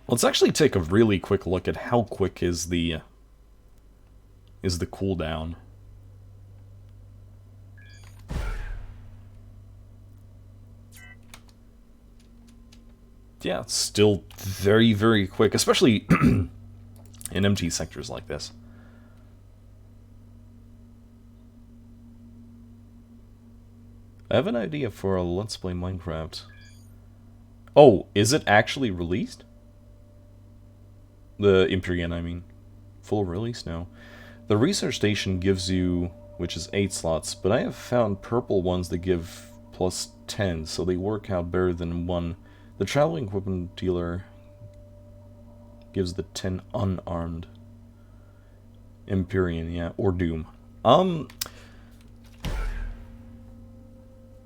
Let's actually take a really quick look at how quick is the cooldown. Yeah, it's still very, very quick, especially in empty sectors like this. I have an idea for a Let's Play Minecraft. Oh, is it actually released? The Empyrean, I mean. Full release now. The research station gives you, which is 8 slots, but I have found purple ones that give plus 10, so they work out better than 1. The traveling equipment dealer gives the 10 unarmed. Empyrean, yeah, or Doom.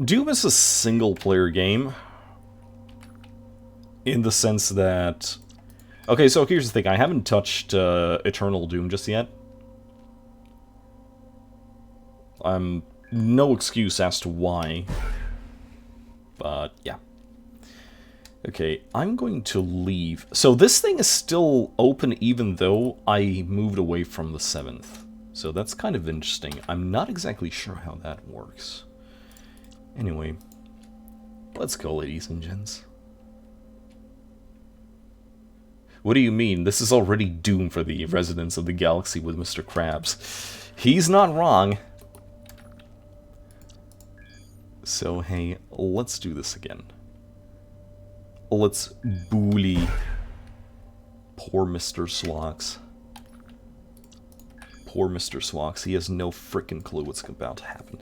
Doom is a single-player game, in the sense that... Okay, so here's the thing, I haven't touched Eternal Doom just yet. No excuse as to why, but yeah. Okay, I'm going to leave. So this thing is still open even though I moved away from the 7th. So that's kind of interesting. I'm not exactly sure how that works. Anyway, let's go, ladies and gents. What do you mean? This is already Doom for the residents of the galaxy with Mr. Krabs. He's not wrong. So, hey, let's do this again. Let's bully poor Mr. Swox. Poor Mr. Swox. He has no frickin' clue what's about to happen.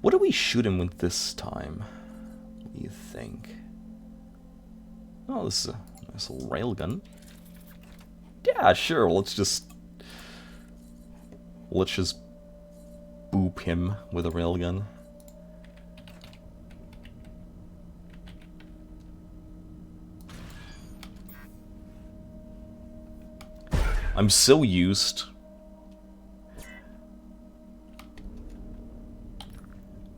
What do we shoot him with this time? What do you think? Oh, this is a nice little railgun. Yeah, sure, let's just boop him with a railgun. I'm so used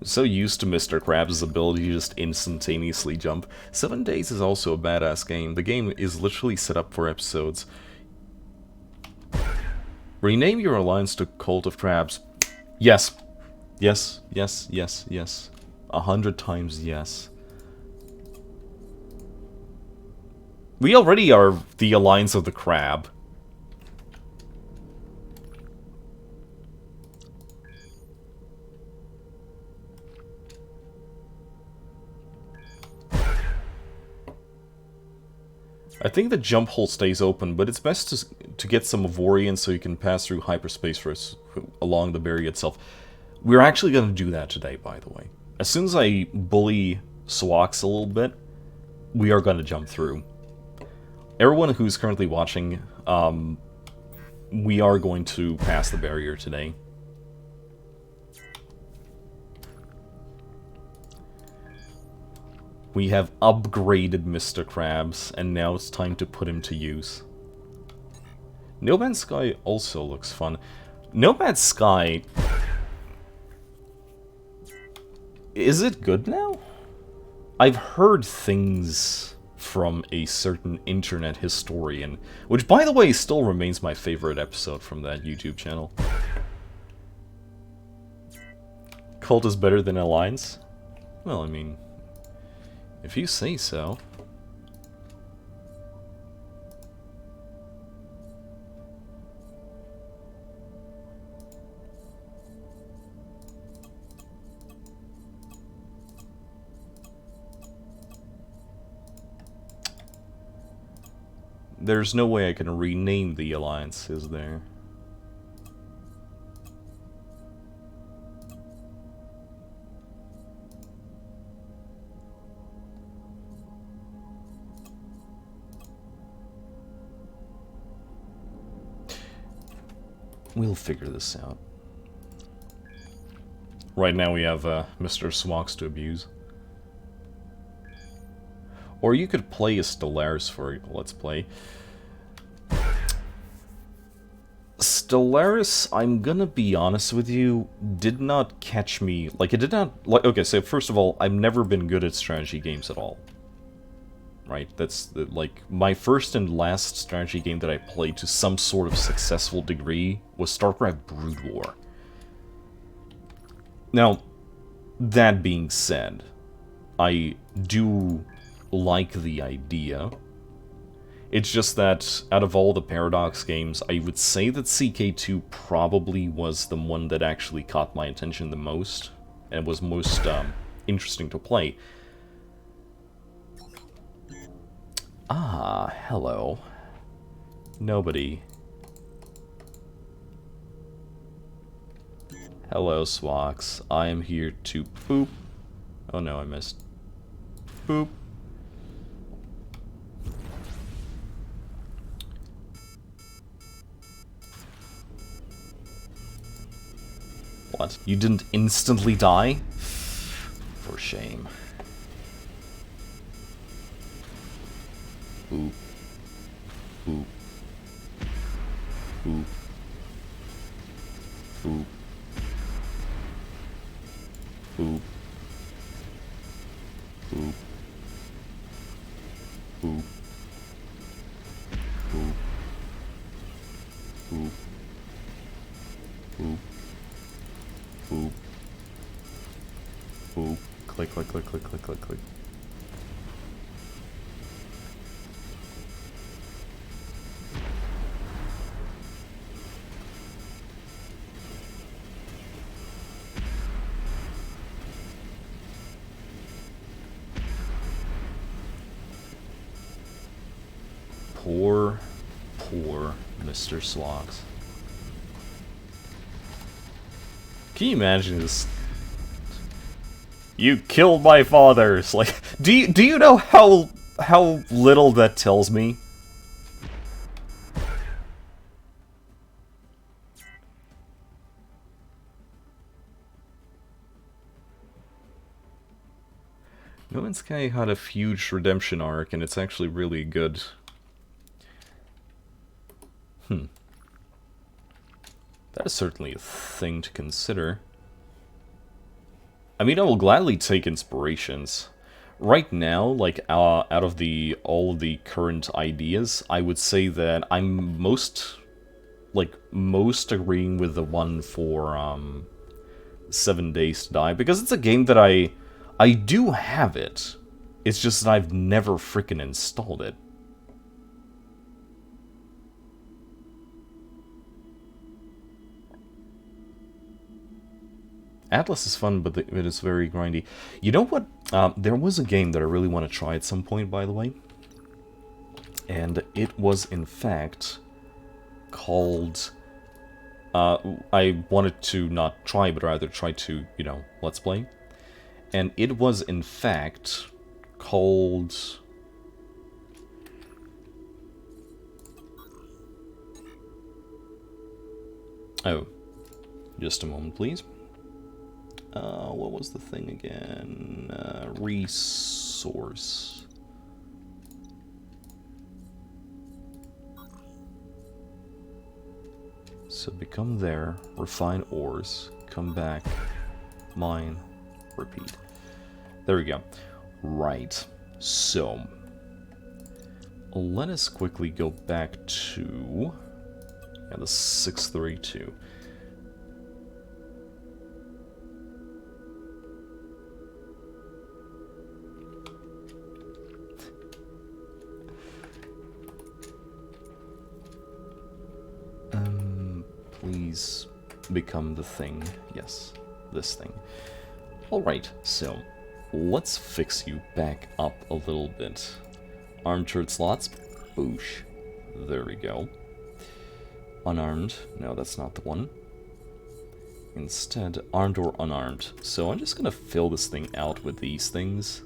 to Mr. Krabs' ability to just instantaneously jump. 7 Days is also a badass game. The game is literally set up for episodes. Rename your alliance to Cult of Krabs. Yes. Yes, yes, yes, yes. 100 times yes. We already are the Alliance of the Crab. I think the jump hole stays open, but it's best to get some Avorion so you can pass through hyperspace first along the barrier itself. We're actually going to do that today, by the way. As soon as I bully Swax a little bit, we are going to jump through. Everyone who's currently watching, we are going to pass the barrier today. We have upgraded Mr. Krabs, and now it's time to put him to use. No Man's Sky also looks fun. No Man's Sky... Is it good now? I've heard things from a certain internet historian, which, by the way, still remains my favorite episode from that YouTube channel. Cult is better than Alliance? Well, I mean... if you say so. There's no way I can rename the Alliance, is there? We'll figure this out. Right now we have Mr. Swax to abuse. Or you could play as Stellaris for Let's Play. Stellaris, I'm gonna be honest with you, did not catch me. Like, it did not... like, okay, so first of all, I've never been good at strategy games at all. Right? That's, like, my first and last strategy game that I played to some sort of successful degree was StarCraft Brood War. Now, that being said, I do like the idea. It's just that, out of all the Paradox games, I would say that CK2 probably was the one that actually caught my attention the most, and was most interesting to play. Ah, hello. Nobody. Hello, Swax. I am here to boop. Oh no, I missed. Boop. What? You didn't instantly die? For shame. Boop. Boop. Boop. Boop. Boop. Boop. Boop. Boop. Boop. Boop. Boop. Boop. Click, click, click, click, click, click, click. Poor, poor Mr. Slogs. Can you imagine this? You killed my fathers. Like, do you know how little that tells me? No Man's Sky had a huge redemption arc, and it's actually really good. That is certainly a thing to consider. I mean, I will gladly take inspirations. Right now, like, out of all of the current ideas, I would say that I'm most agreeing with the one for 7 Days to Die, because it's a game that I do have it. It's just that I've never freaking installed it. Atlas is fun, but it is very grindy. You know what? There was a game that I really want to try at some point, by the way. And it was, in fact, called... I wanted to not try, but rather try to, you know, let's play. And it was, in fact, called... Oh, just a moment, please. What was the thing again? Resource. So become there, refine ores, come back, mine, repeat. There we go. Right. So, let us quickly go back to the 632. Please become the thing. Yes, this thing. Alright, so let's fix you back up a little bit. Armed turret slots. Boosh. There we go. Unarmed. No, that's not the one. Instead, armed or unarmed. So I'm just gonna fill this thing out with these things.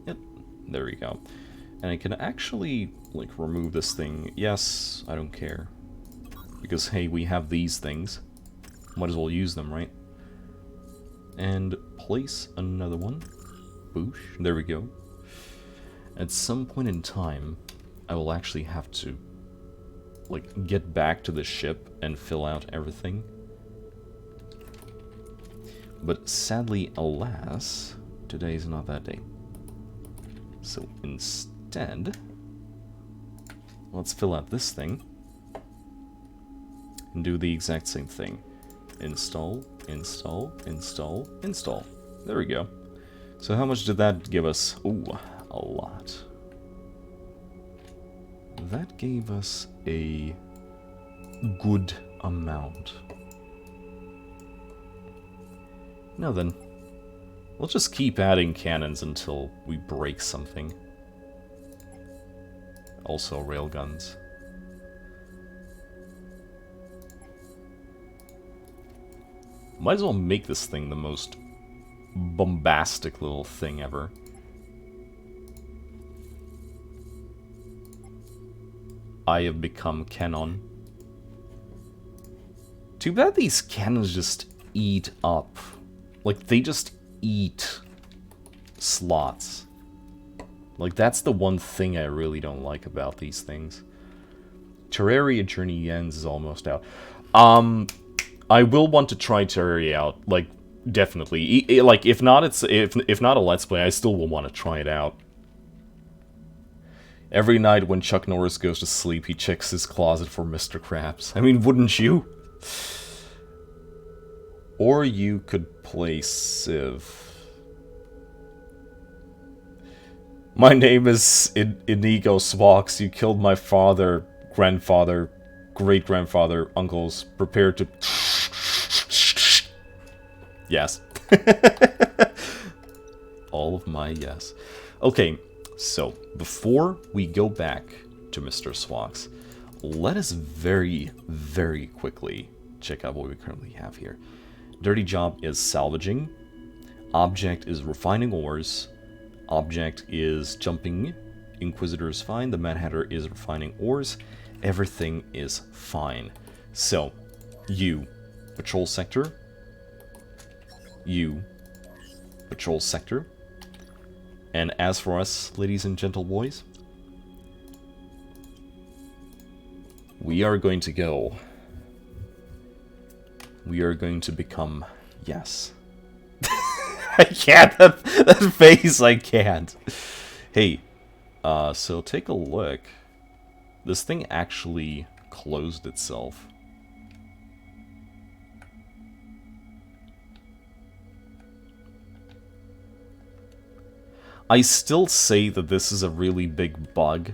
Yep, there we go. And I can actually, like, remove this thing. Yes, I don't care. Because, hey, we have these things. Might as well use them, right? And place another one. Boosh. There we go. At some point in time, I will actually have to, like, get back to the ship and fill out everything. But sadly, alas, today is not that day. So instead, let's fill out this thing. And do the exact same thing. Install, install, install, install. There we go. So how much did that give us? Ooh, a lot. That gave us a good amount. Now then, we'll just keep adding cannons until we break something. Also railguns. Might as well make this thing the most bombastic little thing ever. I have become canon. Too bad these cannons just eat up. Like, they just eat slots. Like, that's the one thing I really don't like about these things. Terraria Journey Ends is almost out. I will want to try Terraria out, like, definitely. Like, if not a Let's Play, I still will want to try it out. Every night when Chuck Norris goes to sleep, he checks his closet for Mr. Krabs. I mean, wouldn't you? Or you could play Civ. My name is Inigo Swox. You killed my father, grandfather, great-grandfather, uncles. Prepare to... Yes. All of my yes. Okay, so before we go back to Mr. Swox, let us very, very quickly check out what we currently have here. Dirty job is salvaging. Object is refining ores. Object is jumping. Inquisitor is fine. The Mad Hatter is refining ores. Everything is fine. So, you, patrol sector. You, patrol sector. And as for us, ladies and gentle boys, we are going to go. We are going to become... Yes. I can't. That face, I can't. Hey, so take a look. This thing actually closed itself. I still say that this is a really big bug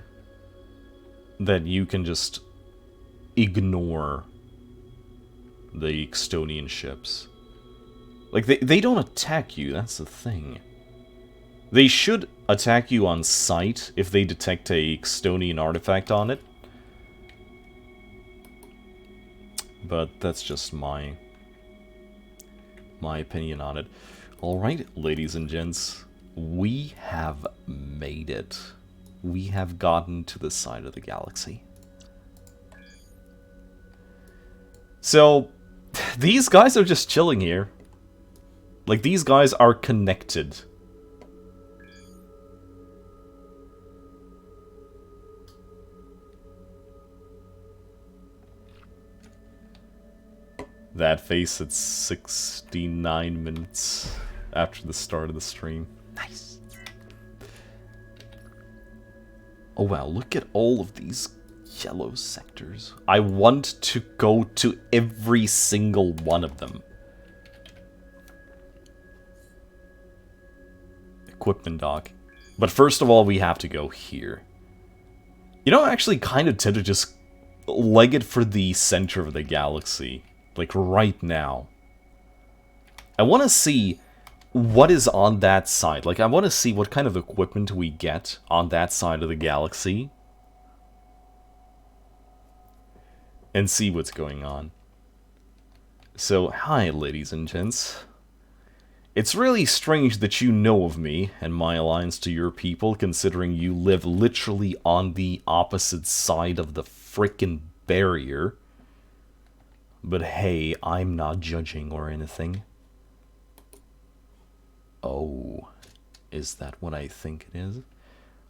that you can just ignore the Estonian ships. Like, they don't attack you, that's the thing. They should attack you on sight if they detect a Xtonian artifact on it. But that's just my opinion on it. Alright, ladies and gents, we have made it. We have gotten to the side of the galaxy. So, these guys are just chilling here. Like, these guys are connected. That face at 69 minutes after the start of the stream. Nice. Oh wow, look at all of these yellow sectors. I want to go to every single one of them. Equipment dock. But first of all, we have to go here. You know, I actually kind of tend to just leg it for the center of the galaxy. Like, right now. I want to see what is on that side. Like, I want to see what kind of equipment we get on that side of the galaxy. And see what's going on. So, hi, ladies and gents. It's really strange that you know of me and my alliance to your people, considering you live literally on the opposite side of the frickin' barrier. But hey, I'm not judging or anything. Oh, is that what I think it is?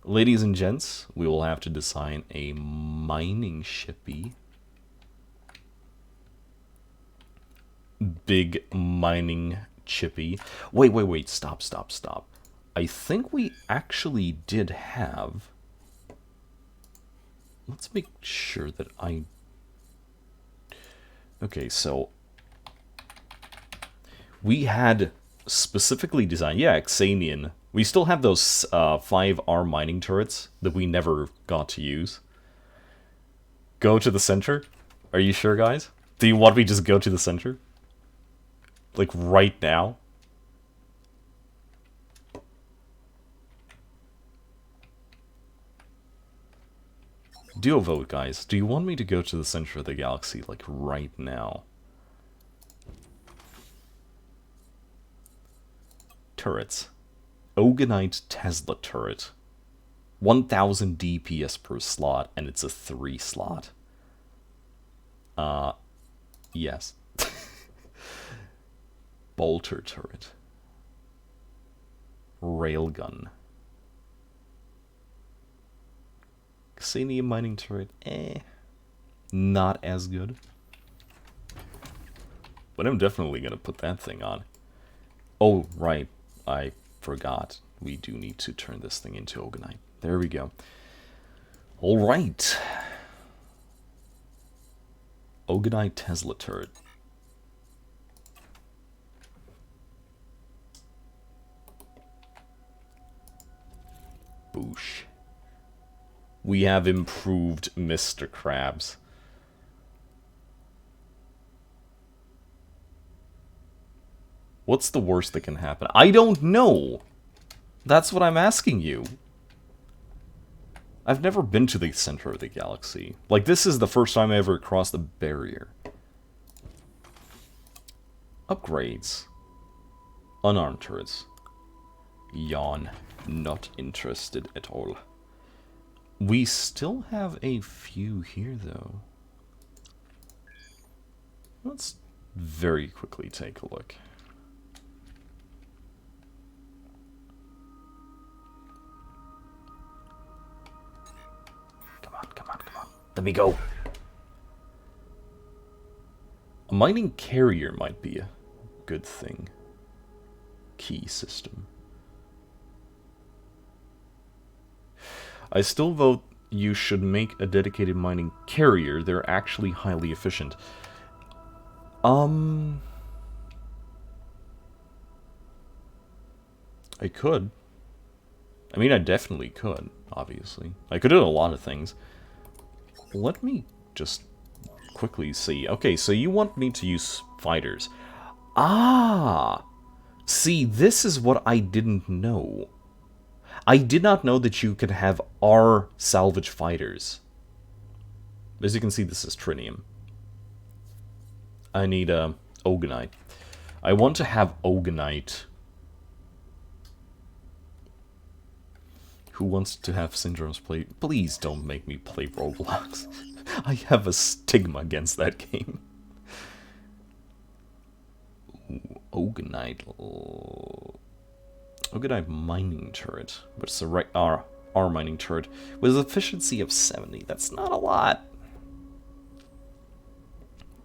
Ladies and gents, we will have to design a mining shippy. Big mining chippy. Wait, stop. I think we actually did have... Let's make sure that I... Okay, so... We had specifically designed... Yeah, Xanian. We still have those 5R mining turrets that we never got to use. Go to the center? Are you sure, guys? Do you want me to just go to the center? Like, right now? Do a vote, guys. Do you want me to go to the center of the galaxy, like, right now? Turrets. Oganite Tesla turret. 1000 DPS per slot, and it's a 3 slot. Yes. Bolter turret. Railgun. Xanian mining turret. Not as good. But I'm definitely gonna put that thing on. Oh, right. I forgot. We do need to turn this thing into Oganite. There we go. Alright. Oganite Tesla turret. Boosh. We have improved Mr. Krabs. What's the worst that can happen? I don't know! That's what I'm asking you. I've never been to the center of the galaxy. Like, this is the first time I ever crossed the barrier. Upgrades. Unarmed turrets. Yawn. Not interested at all. We still have a few here, though. Let's very quickly take a look. Come on. Let me go. A mining carrier might be a good thing. Key system. I still vote you should make a dedicated mining carrier. They're actually highly efficient. I could. I mean, I definitely could, obviously. I could do a lot of things. Let me just quickly see. Okay, so you want me to use fighters. Ah! See, this is what I didn't know. I did not know that you could have R salvage fighters. As you can see, this is trinium. I need Ogonite. I want to have Ogonite. Who wants to have Syndromes play? Please don't make me play Roblox. I have a stigma against that game. Ooh, Ogonite. Ogonite mining turret. But it's a R mining turret with an efficiency of 70. That's not a lot.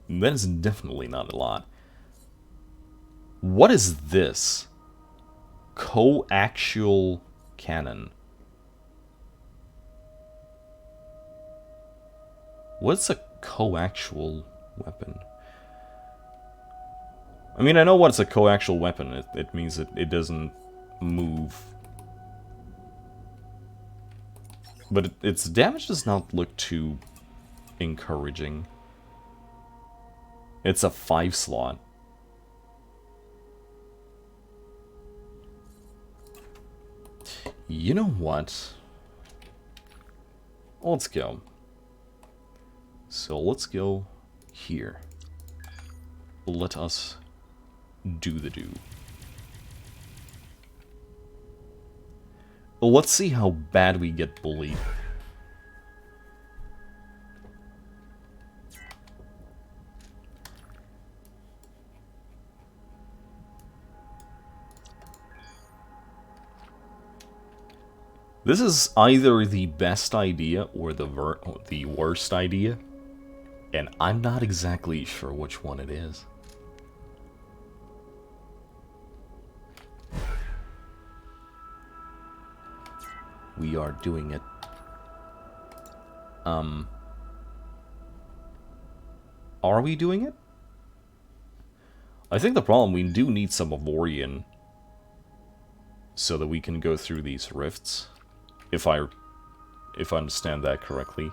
That is definitely not a lot. What is this? Coaxial cannon. What's a coaxial weapon? I mean, I know what's a coaxial weapon. It means it doesn't move. But its damage does not look too encouraging. It's a 5 slot. You know what? Let's go. So let's go here. Let us do the do. Let's see how bad we get bullied. This is either the best idea or the worst idea, and I'm not exactly sure which one it is. We are doing it. Are we doing it? I think the problem, we do need some Avorion so that we can go through these rifts. If I understand that correctly.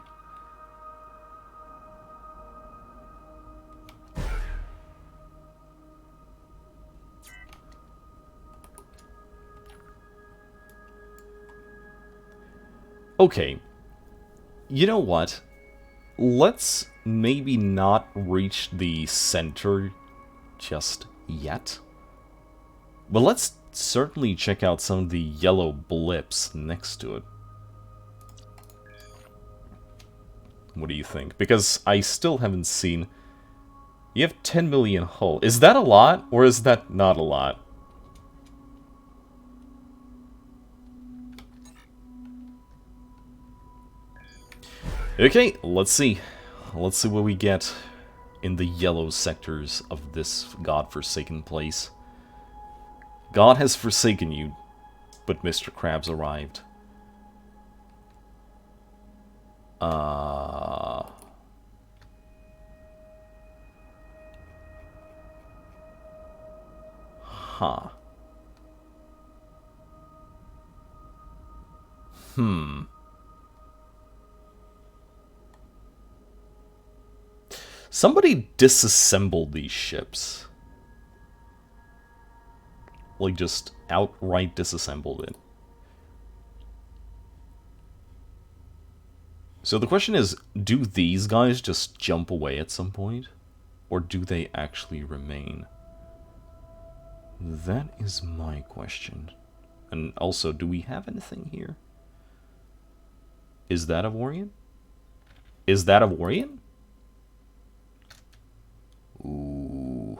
Okay. You know what? Let's maybe not reach the center just yet. But let's certainly check out some of the yellow blips next to it. What do you think? Because I still haven't seen... You have 10 million hull. Is that a lot, or is that not a lot? Okay, let's see. Let's see what we get in the yellow sectors of this godforsaken place. God has forsaken you, but Mr. Krabs arrived. Huh. Somebody disassembled these ships. Like, just outright disassembled it. So the question is, do these guys just jump away at some point? Or do they actually remain? That is my question. And also, do we have anything here? Is that Avorion? Is that Avorion? Ooh.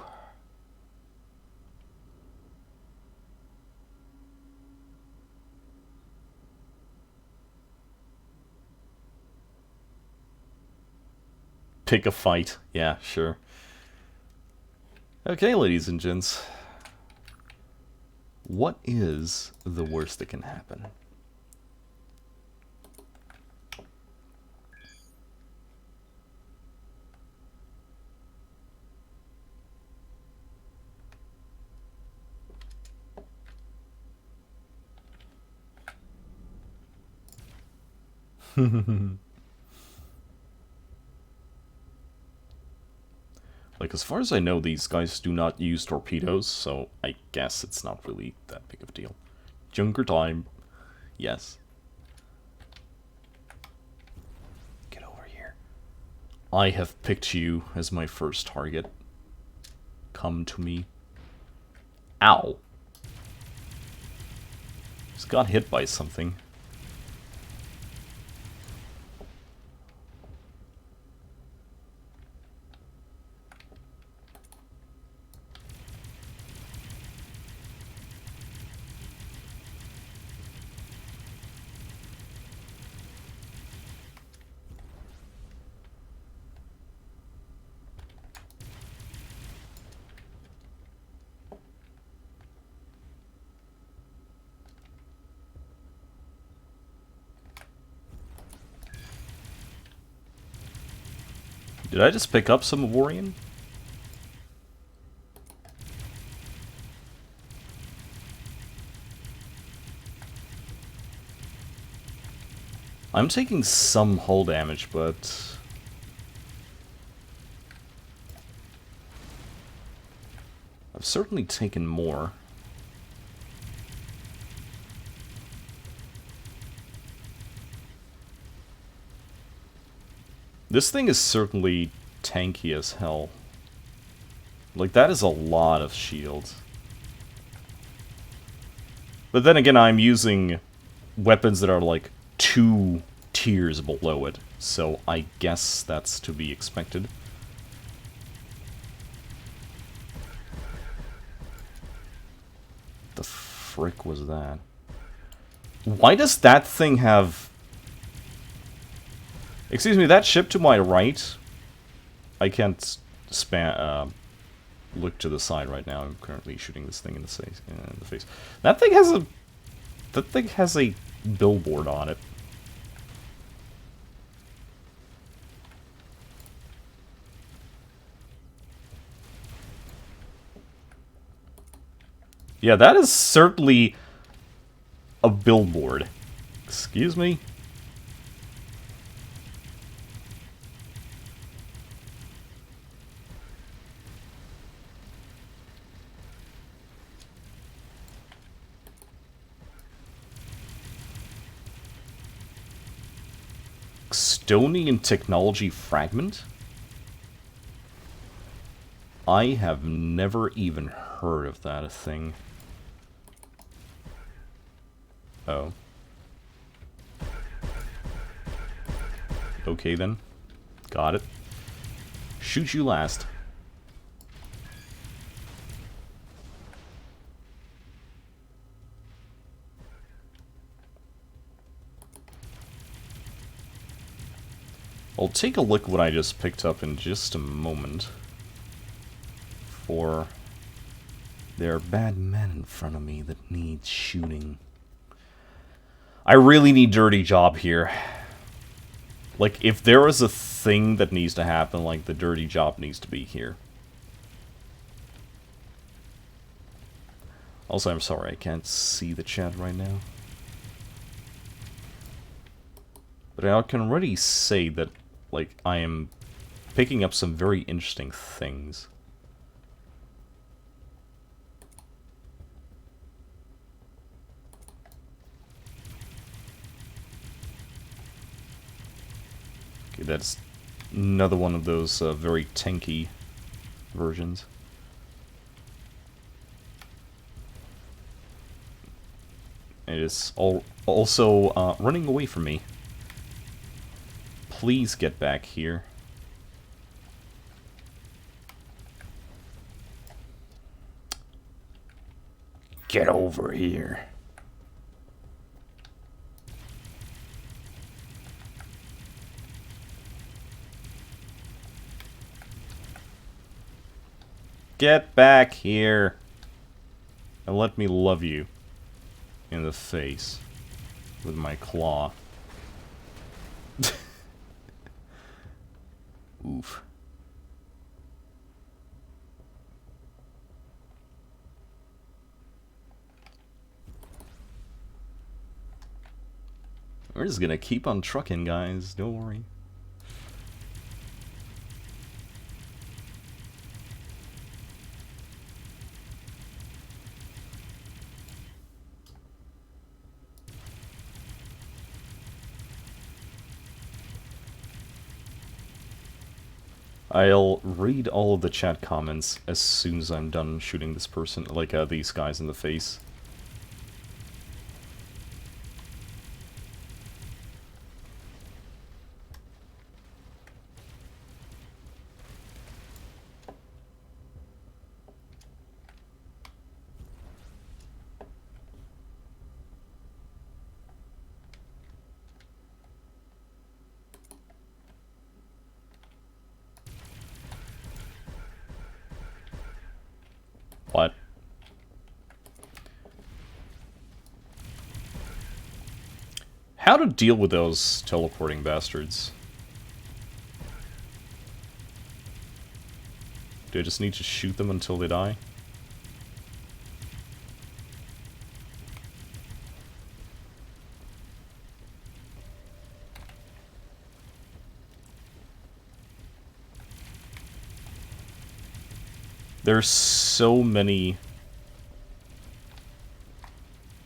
Pick a fight. Yeah, sure. Okay, ladies and gents. What is the worst that can happen? Like, as far as I know, these guys do not use torpedoes, so I guess it's not really that big of a deal. Junker time. Yes. Get over here. I have picked you as my first target. Come to me. Ow. Just got hit by something. Did I just pick up some Avorion? I'm taking some hull damage, but... I've certainly taken more. This thing is certainly tanky as hell. Like, that is a lot of shields. But then again, I'm using weapons that are like 2 tiers below it, so I guess that's to be expected. The frick was that? Why does that thing have... Excuse me, that ship to my right? I can't look to the side right now. I'm currently shooting this thing in the face. That thing has a billboard on it. Yeah, that is certainly a billboard. Excuse me? Estonian technology fragment? I have never even heard of that thing. Oh. Okay then. Got it. Shoot you last. I'll take a look at what I just picked up in just a moment. For there are bad men in front of me that need shooting. I really need Dirty Job here. Like, if there is a thing that needs to happen, like, the Dirty Job needs to be here. Also, I'm sorry, I can't see the chat right now. But I can already say that, like, I am picking up some very interesting things. Okay, that's another one of those very tanky versions. It is also running away from me. Please get back here. Get over here. Get back here. And let me love you in the face with my claw. Oof. We're just gonna keep on trucking, guys. Don't worry. I'll read all of the chat comments as soon as I'm done shooting this person, like these guys in the face. What? How to deal with those teleporting bastards? Do I just need to shoot them until they die? There's so many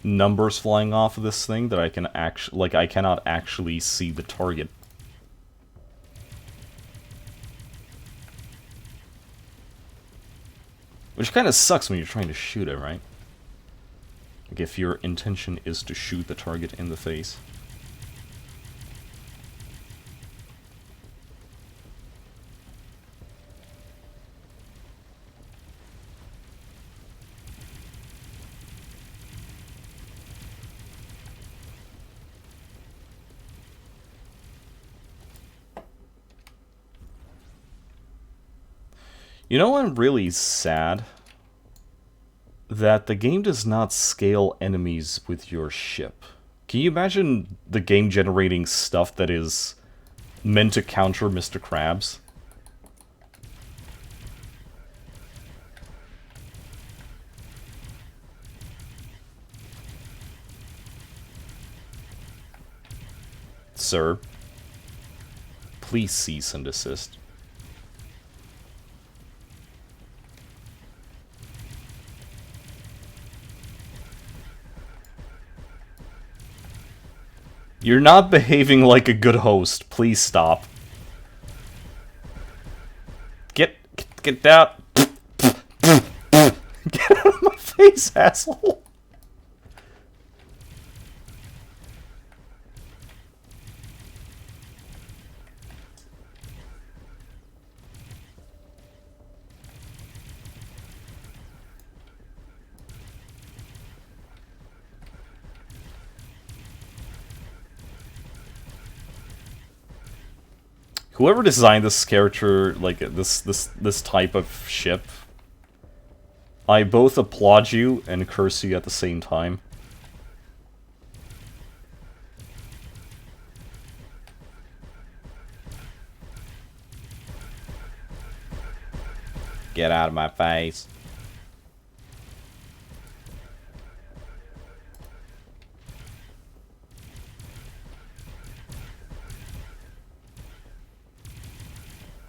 numbers flying off of this thing that I can actually, like, I cannot actually see the target. Which kind of sucks when you're trying to shoot it, right? Like, if your intention is to shoot the target in the face. You know, I'm really sad that the game does not scale enemies with your ship. Can you imagine the game generating stuff that is meant to counter Mr. Krabs? Sir, please cease and desist. You're not behaving like a good host. Please stop. Get out. Get out of my face, asshole. Whoever designed this character, like this type of ship, I both applaud you and curse you at the same time. Get out of my face.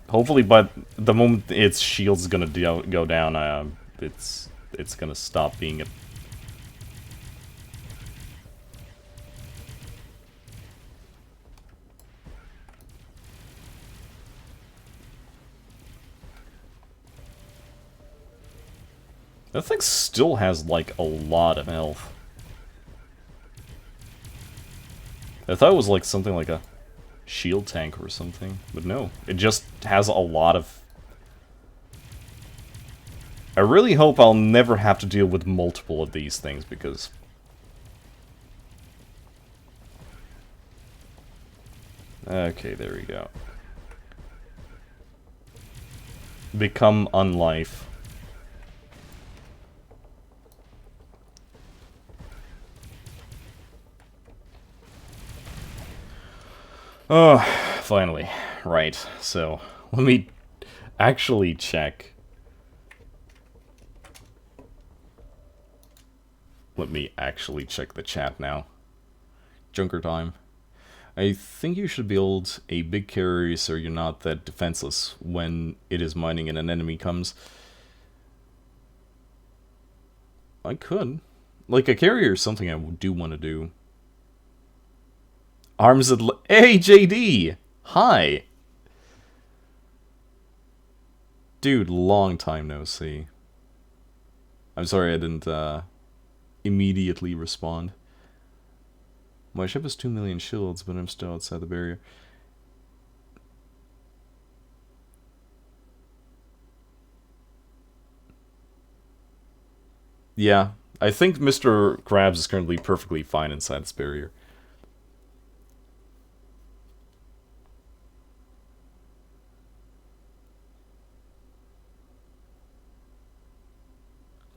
Hopefully, by the moment its shield's gonna go down, it's gonna stop being a... That thing still has, like, a lot of health. I thought it was, like, something like a shield tank or something, but no. It just has a lot of... I really hope I'll never have to deal with multiple of these things, because... Okay, there we go. Become unlife. Oh, finally. Right, so let me actually check. Let me actually check the chat now. Junker time. I think you should build a big carrier so you're not that defenseless when it is mining and an enemy comes. I could. Like, a carrier is something I do want to do. Arms at... Hey, JD! Hi! Dude, long time no see. I'm sorry I didn't immediately respond. My ship has 2 million shields, but I'm still outside the barrier. Yeah, I think Mr. Krabs is currently perfectly fine inside this barrier.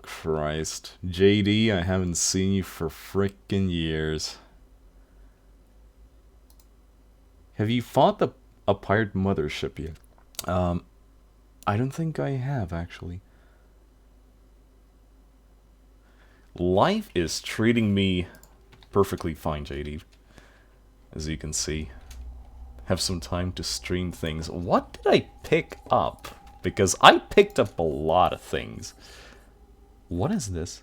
Christ. JD, I haven't seen you for frickin' years. Have you fought a pirate mothership yet? I don't think I have, actually. Life is treating me perfectly fine, JD. As you can see. Have some time to stream things. What did I pick up? Because I picked up a lot of things. What is this?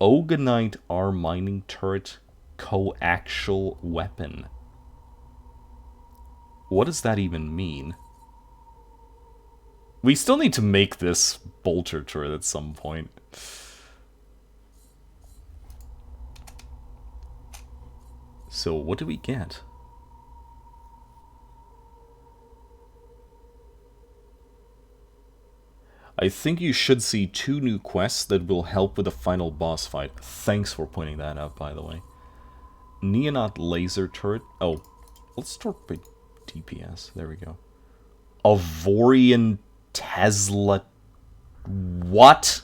Ogonite R mining turret coaxial weapon. What does that even mean? We still need to make this bolter turret at some point. So what do we get? I think you should see 2 new quests that will help with the final boss fight. Thanks for pointing that out, by the way. Neonot laser turret. Oh, let's start by DPS. There we go. Avorion Tesla. What?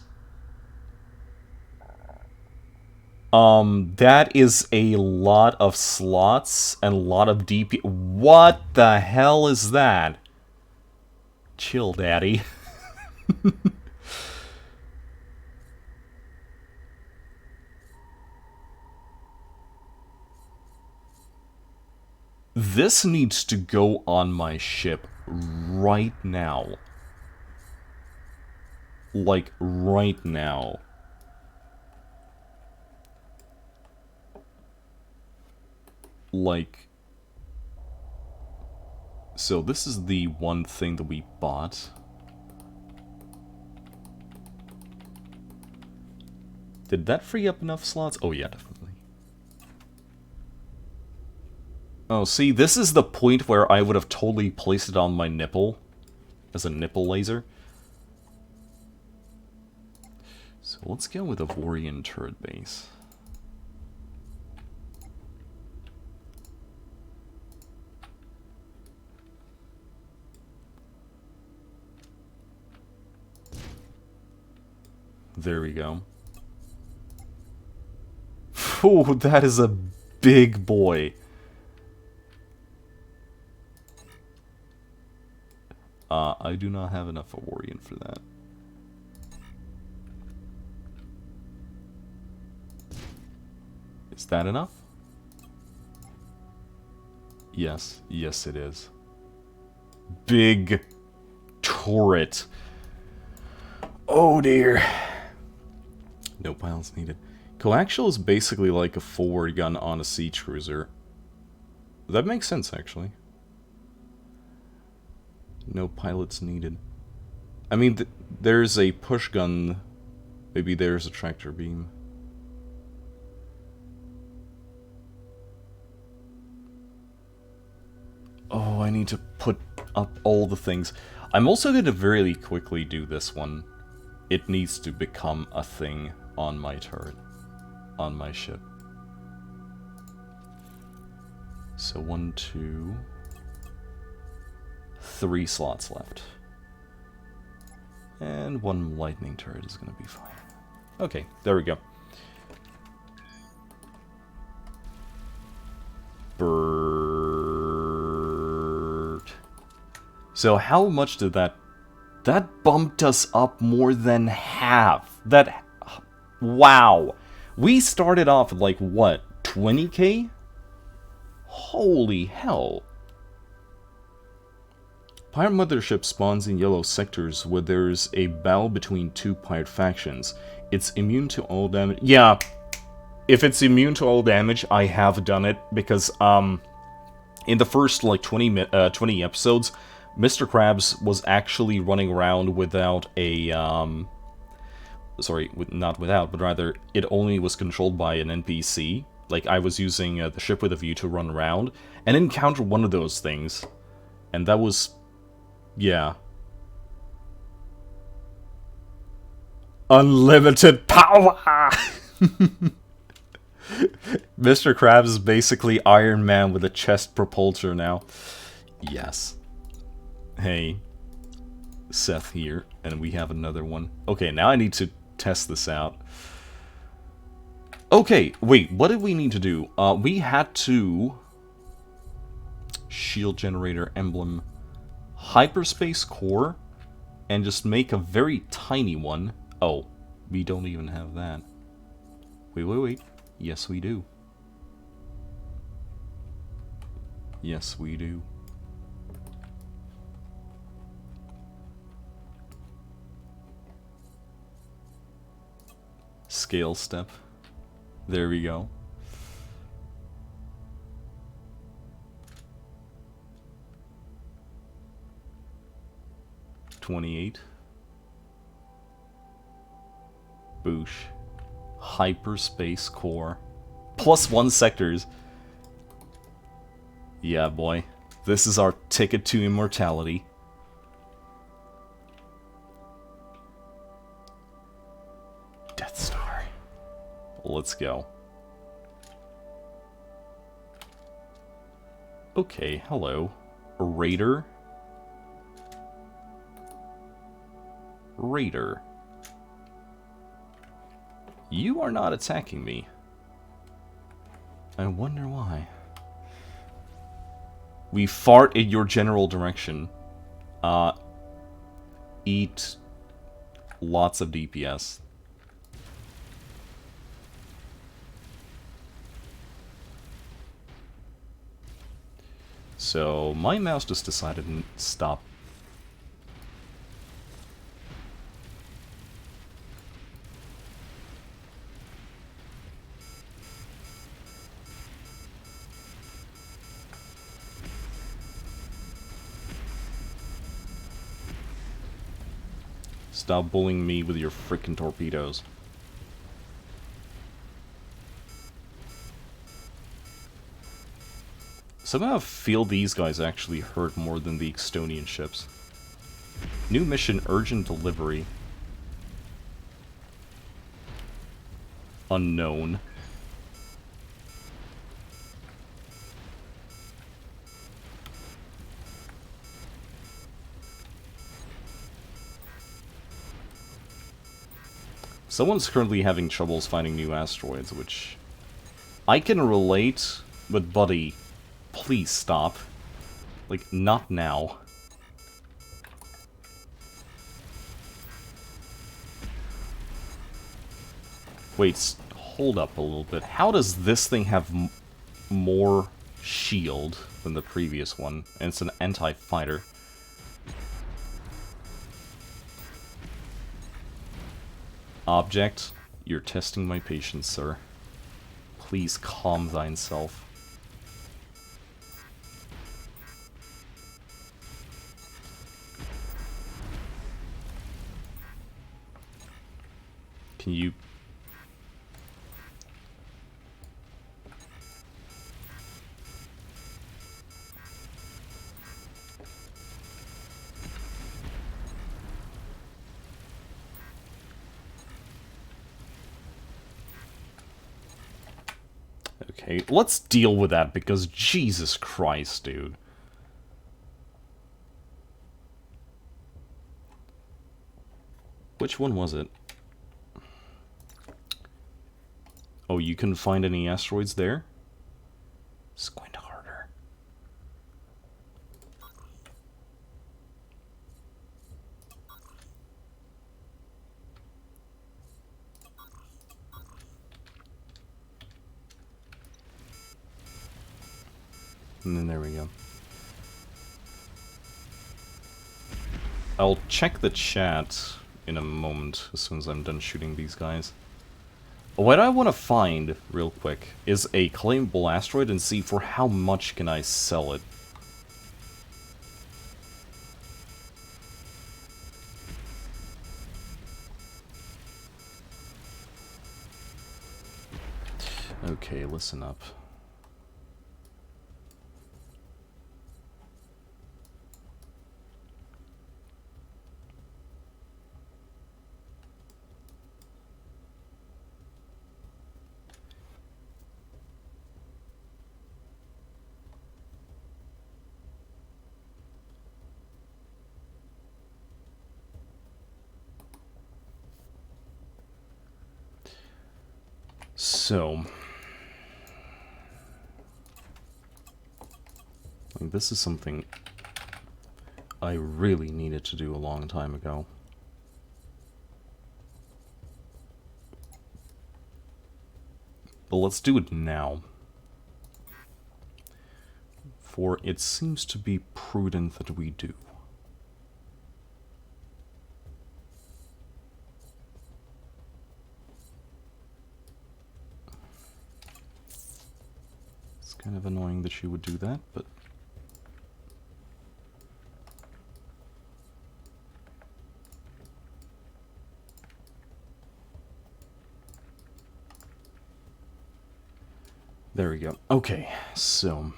That is a lot of slots and a lot of DP. What the hell is that? Chill, daddy. This needs to go on my ship right now. Like, right now. Like... So this is the one thing that we bought. Did that free up enough slots? Oh yeah, definitely. Oh, see, this is the point where I would have totally placed it on my nipple. As a nipple laser. So let's go with Avorion turret base. There we go. Oh, that is a big boy. I do not have enough Avorion for that. Is that enough? Yes. Yes, it is. Big turret. Oh dear. No pilots needed. Coaxial is basically like a forward gun on a siege cruiser. That makes sense, actually. No pilots needed. I mean, there's a push gun. Maybe there's a tractor beam. Oh, I need to put up all the things. I'm also going to very quickly do this one. It needs to become a thing on my turret. On my ship. So 1, 2... 3 slots left. And 1 lightning turret is going to be fine. Okay, there we go. Bird. So how much did that... That bumped us up more than half. That... Wow. We started off at like, what, 20k? Holy hell. Pirate mothership spawns in yellow sectors where there's a battle between 2 pirate factions. It's immune to all damage. Yeah, if it's immune to all damage, I have done it because in the first like 20 episodes, Mr. Krabs was actually running around without a, sorry, not without, but rather it only was controlled by an NPC. Like, I was using the ship with a view to run around, and encounter one of those things. And that was... yeah. Unlimited power! Mr. Krabs is basically Iron Man with a chest propulsor now. Yes. Hey. Seth here, and we have another one. Okay, now I need to test this out. Okay, wait, what did we need to do? We had to... shield generator emblem... hyperspace core, and just make a very tiny one. Oh, we don't even have that. Wait. Yes, we do. Yes, we do. Scale step. There we go. $28. Boosh. Hyperspace core. +1 sectors. Yeah, boy. This is our ticket to immortality. Death Star. Let's go. Okay, hello. Raider. Raider. You are not attacking me. I wonder why. We fart in your general direction. Eat lots of DPS. So, my mouse just decided to stop. Stop bullying me with your frickin' torpedoes. Somehow I feel these guys actually hurt more than the Estonian ships. New mission, urgent delivery. Unknown. Someone's currently having troubles finding new asteroids, which I can relate, but buddy, please stop. Like, not now. Wait, hold up a little bit. How does this thing have more shield than the previous one? And it's an anti-fighter. Object, you're testing my patience, sir. Please calm thyself. Can you... Okay, let's deal with that, because Jesus Christ, dude. Which one was it? Oh, you couldn't find any asteroids there? Squint harder. And then there we go. I'll check the chat in a moment, as soon as I'm done shooting these guys. What I want to find, real quick, is a claimable asteroid and see for how much can I sell it. Okay, listen up. So, this is something I really needed to do a long time ago. But let's do it now. For it seems to be prudent that we do. It's kind of annoying that she would do that, but... There we go. Okay, so...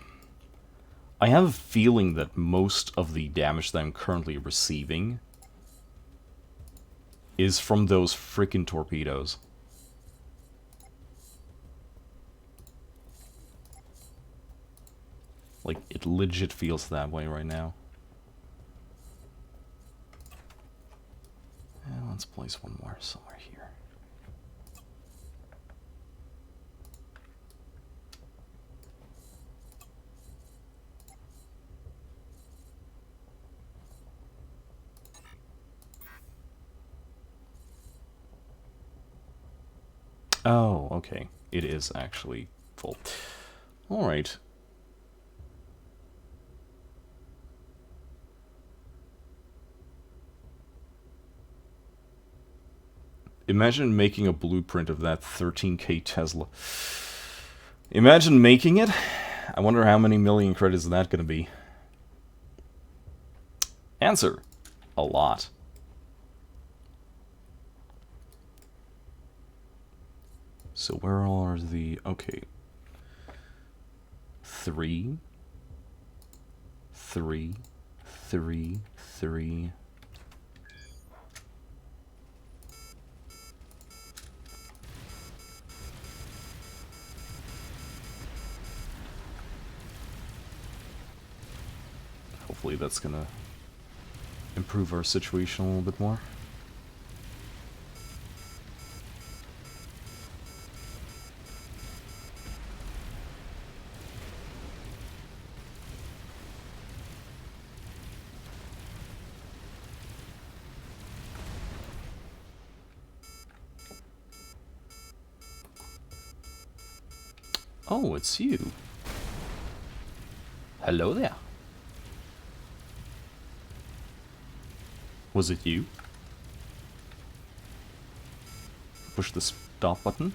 I have a feeling that most of the damage that I'm currently receiving is from those frickin' torpedoes. Like, it legit feels that way right now. And let's place one more somewhere here. Oh, okay. It is actually full. Alright. Imagine making a blueprint of that 13k Tesla. Imagine making it. I wonder how many million credits is that going to be. Answer. A lot. So where are the... Okay. 3. 3. 3. 3. Hopefully that's gonna improve our situation a little bit more. Oh, it's you. Hello there. Was it you? Push the stop button.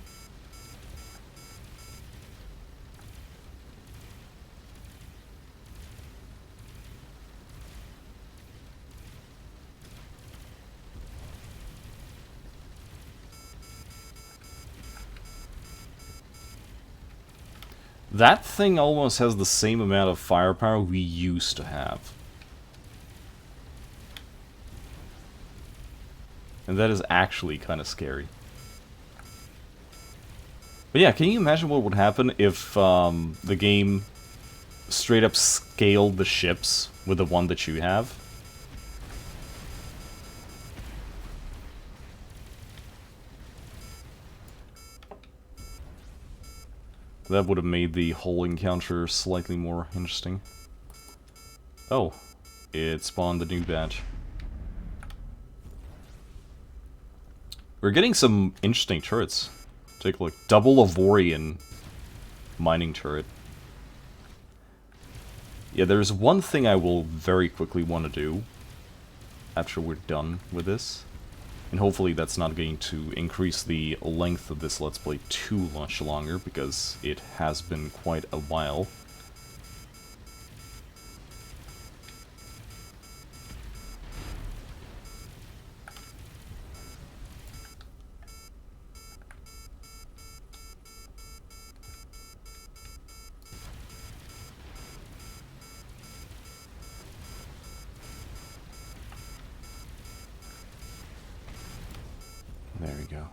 That thing almost has the same amount of firepower we used to have. And that is actually kind of scary. But yeah, can you imagine what would happen if the game straight up scaled the ships with the one that you have? That would have made the whole encounter slightly more interesting. Oh, it spawned the new badge. We're getting some interesting turrets. Take a look. Double Avorion mining turret. Yeah, there's one thing I will very quickly want to do after we're done with this. And hopefully that's not going to increase the length of this Let's Play too much longer, because it has been quite a while. go.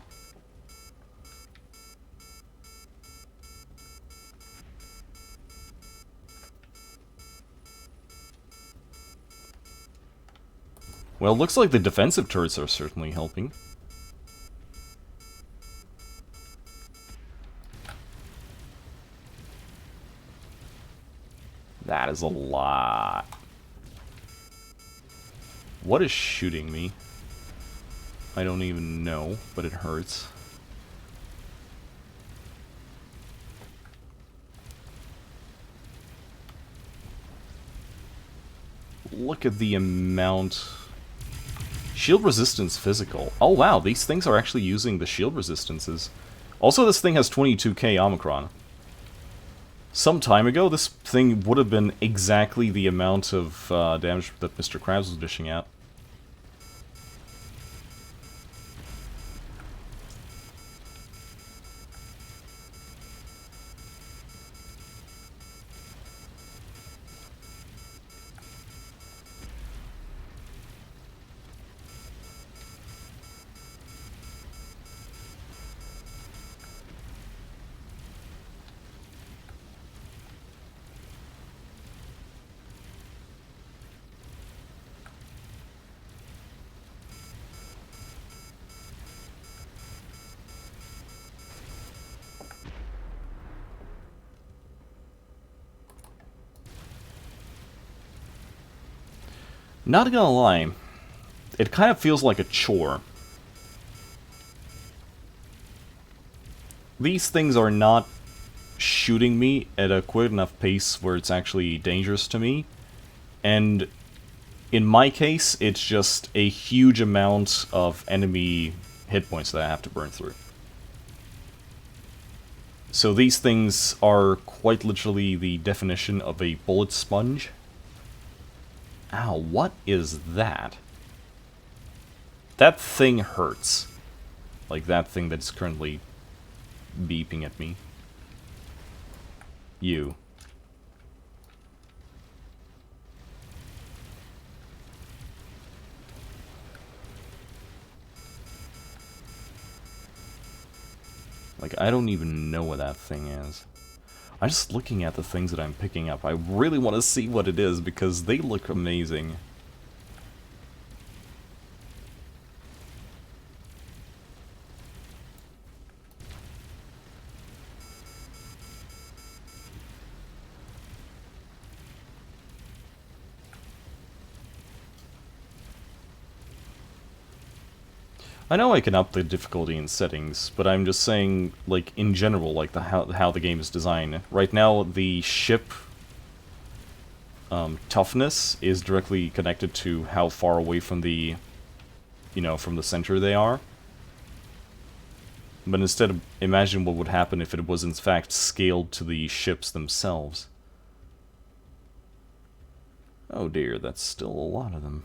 Well, looks like the defensive turrets are certainly helping. That is a lot. What is shooting me? I don't even know, but it hurts. Look at the amount... Shield resistance physical. Oh wow, these things are actually using the shield resistances. Also, this thing has 22k Omicron. Some time ago, this thing would have been exactly the amount of damage that Mr. Krabs was dishing out. Not gonna lie, it kind of feels like a chore. These things are not shooting me at a quick enough pace where it's actually dangerous to me. And in my case, it's just a huge amount of enemy hit points that I have to burn through. So these things are quite literally the definition of a bullet sponge. Ow, what is that? That thing hurts. Like that thing that's currently beeping at me. You. Like, I don't even know what that thing is. I'm just looking at the things that I'm picking up. I really want to see what it is because they look amazing. I know I can up the difficulty in settings, but I'm just saying, like, in general, like, how the game is designed. Right now, the ship toughness is directly connected to how far away from the, you know, from the center they are. But instead, imagine what would happen if it was in fact scaled to the ships themselves. Oh dear, that's still a lot of them.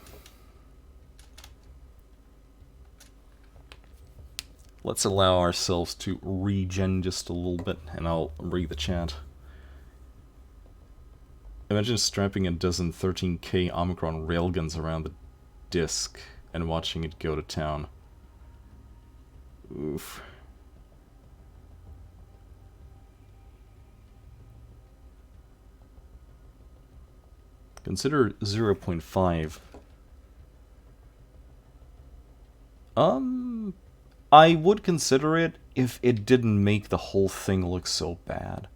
Let's allow ourselves to regen just a little bit, and I'll read the chat. Imagine strapping a dozen 13k Omicron railguns around the disc and watching it go to town. Oof. Consider 0.5. I would consider it if it didn't make the whole thing look so bad.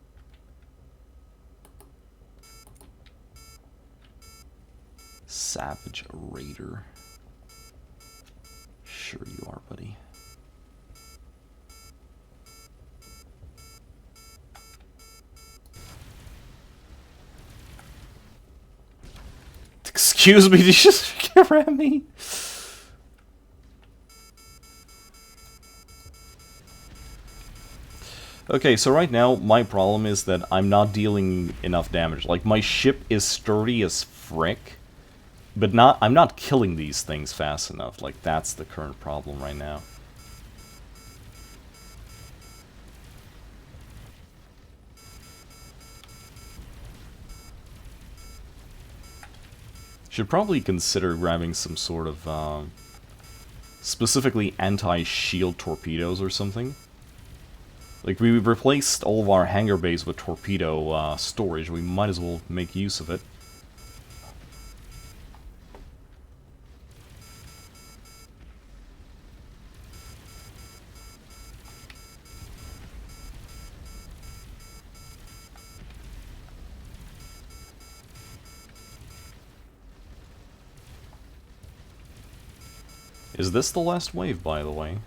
Savage Raider. Sure you are, buddy. Excuse me, did you just get around me? Okay, so right now, my problem is that I'm not dealing enough damage. Like, my ship is sturdy as frick, but I'm not killing these things fast enough. Like, that's the current problem right now. Should probably consider grabbing some sort of specifically anti-shield torpedoes or something. Like, we replaced all of our hangar bays with torpedo storage. We might as well make use of it. Is this the last wave, by the way?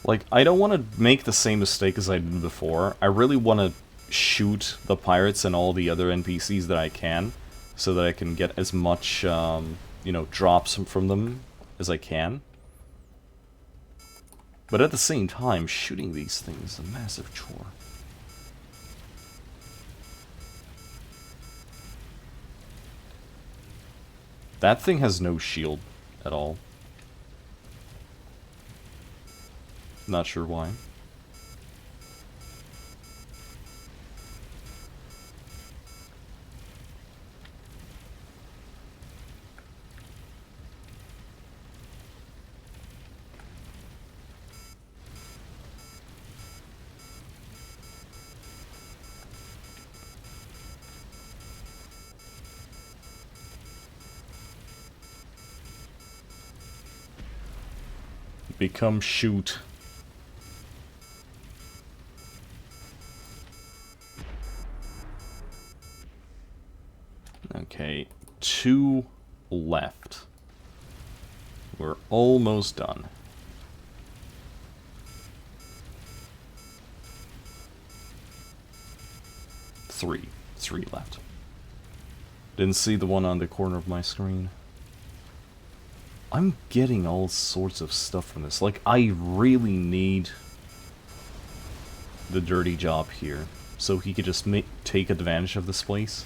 Like, I don't want to make the same mistake as I did before. I really want to shoot the pirates and all the other NPCs that I can, so that I can get as much, you know, drops from them as I can. But at the same time, shooting these things is a massive chore. That thing has no shield at all. Not sure why. Become shoot. Okay, 2 left. We're almost done. 3 left. Didn't see the one on the corner of my screen. I'm getting all sorts of stuff from this. Like, I really need the dirty job here, so he could just take advantage of this place.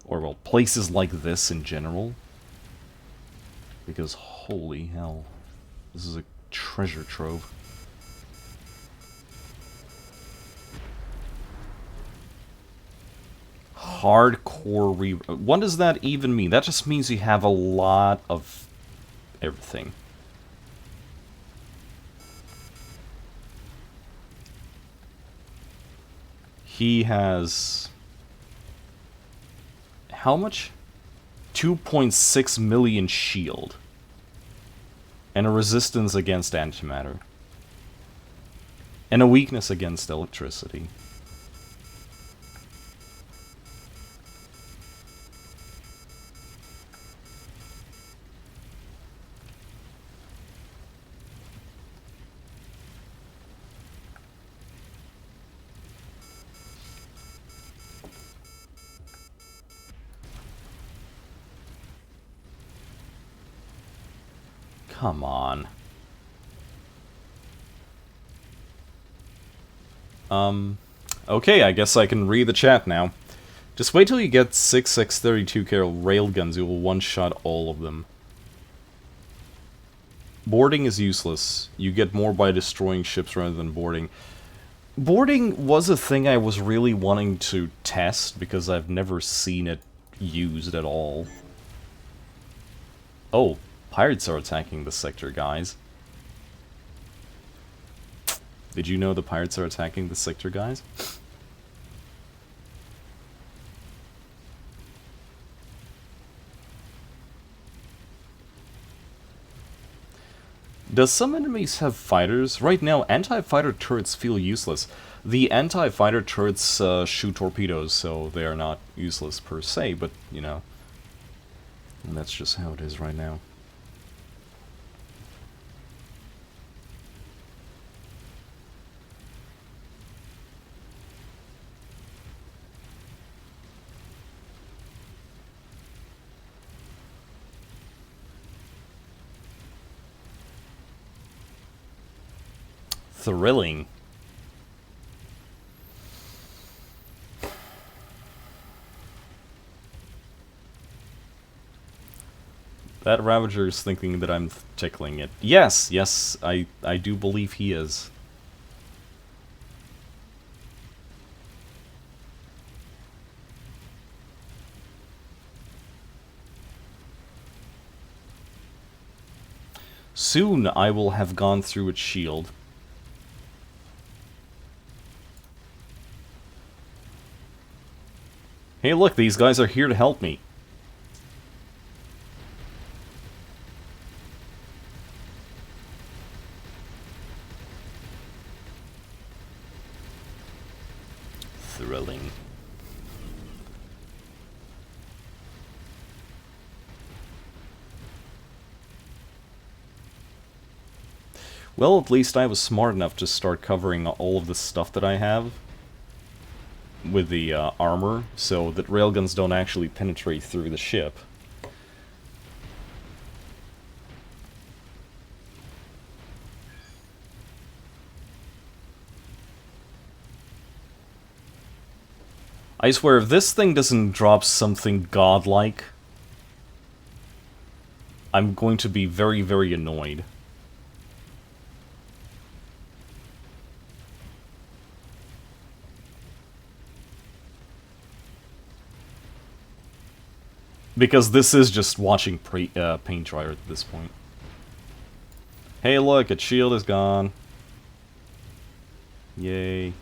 Or, well, places like this in general. Because, holy hell, this is a treasure trove. Hardcore what does that even mean? That just means you have a lot of everything. He has... how much? 2.6 million shield. And a resistance against antimatter. And a weakness against electricity. Come on. Okay, I guess I can read the chat now. Just wait till you get 6 X-32K railguns, you will one-shot all of them. Boarding is useless. You get more by destroying ships rather than boarding. Boarding was a thing I was really wanting to test, because I've never seen it used at all. Oh. Pirates are attacking the sector, guys. Did you know the pirates are attacking the sector, guys? Does some enemies have fighters? Right now, anti-fighter turrets feel useless. The anti-fighter turrets shoot torpedoes, so they are not useless per se, but, you know, that's just how it is right now. Thrilling. That Ravager is thinking that I'm tickling it. Yes, yes, I do believe he is. Soon I will have gone through its shield. Hey look, these guys are here to help me. Thrilling. Well, at least I was smart enough to start covering all of the stuff that I have with the armor, so that railguns don't actually penetrate through the ship. I swear, if this thing doesn't drop something godlike, I'm going to be very, very annoyed. Because this is just watching paint dryer at this point. Hey look, its shield is gone. Yay.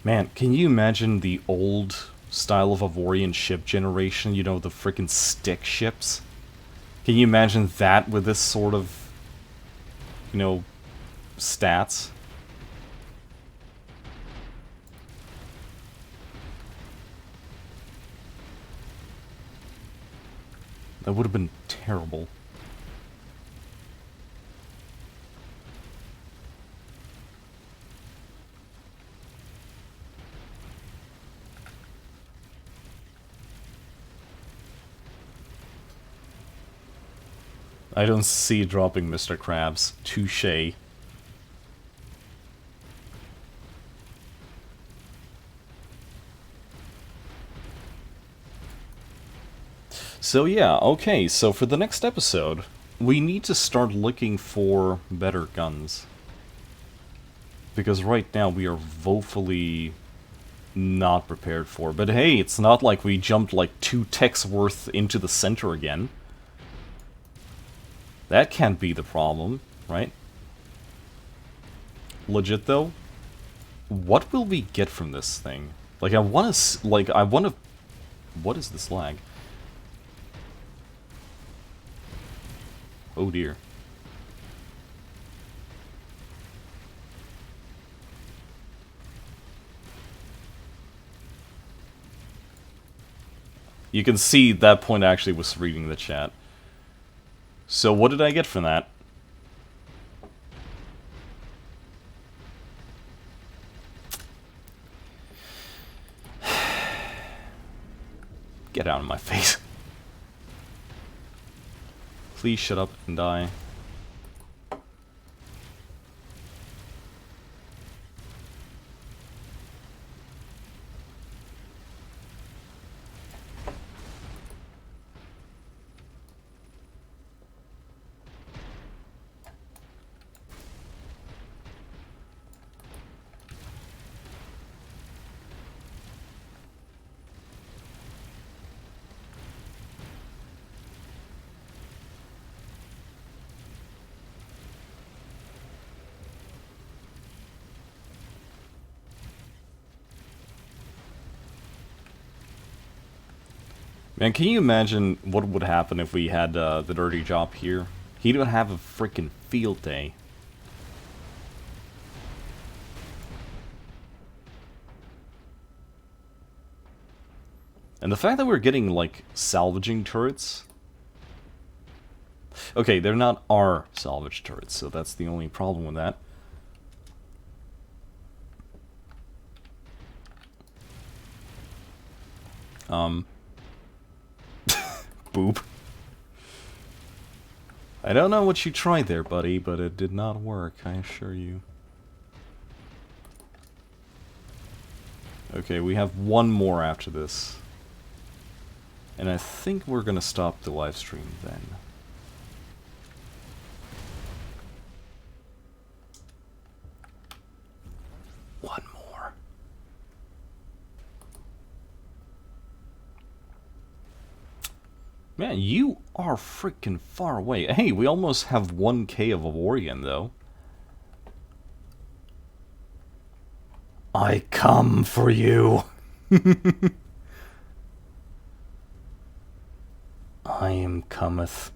Man, can you imagine the old style of Avorion ship generation? You know, the frickin' stick ships? Can you imagine that with this sort of, you know, stats? That would have been terrible. I don't see it dropping Mr. Krabs. Touché. So yeah, okay, so for the next episode, we need to start looking for better guns. Because right now we are woefully not prepared for. But hey, it's not like we jumped like 2 techs worth into the center again. That can't be the problem, right? Legit though, what will we get from this thing? Like I want to, what is this lag? Oh dear. You can see that point actually was reading the chat. So what did I get from that? Get out of my face. Please shut up and die. Man, can you imagine what would happen if we had the dirty job here? He'd have a freaking field day. And the fact that we're getting, like, salvaging turrets... Okay, they're not our salvage turrets, so that's the only problem with that. Boop. I don't know what you tried there, buddy, but it did not work, I assure you. Okay, we have one more after this. And I think we're gonna stop the live stream then. One more. Man, you are freaking far away. Hey, we almost have 1k of Avorion, though. I come for you. I am cometh.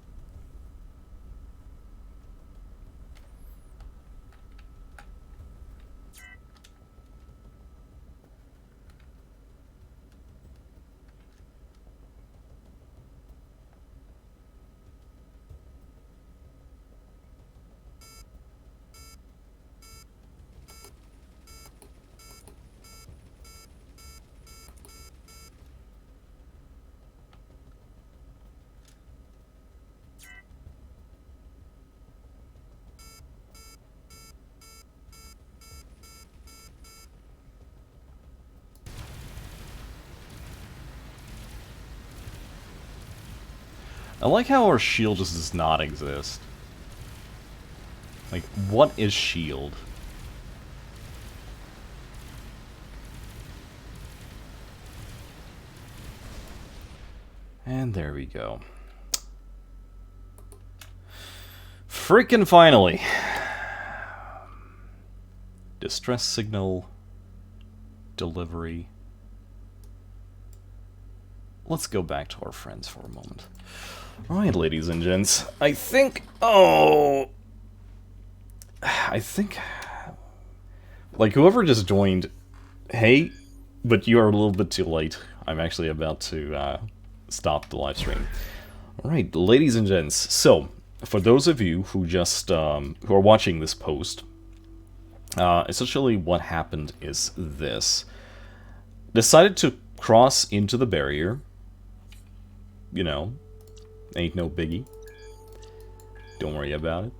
I like how our shield just does not exist. Like, what is shield? And there we go. Freaking finally! Distress signal. Delivery. Let's go back to our friends for a moment. Alright, ladies and gents. I think... Oh... I think... Like, whoever just joined... Hey, but you are a little bit too late. I'm actually about to stop the live stream. Alright, ladies and gents. So, for those of you who just... who are watching this post... essentially what happened is this. Decided to cross into the barrier. You know... Ain't no biggie. Don't worry about it.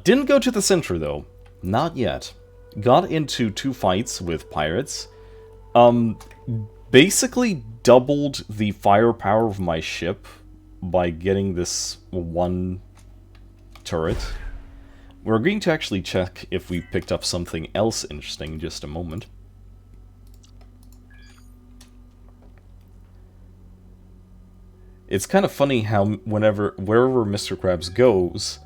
Didn't go to the center, though. Not yet. Got into 2 fights with pirates. Basically doubled the firepower of my ship by getting this 1 turret. We're going to actually check if we picked up something else interesting in just a moment. It's kind of funny how wherever Mr. Krabs goes,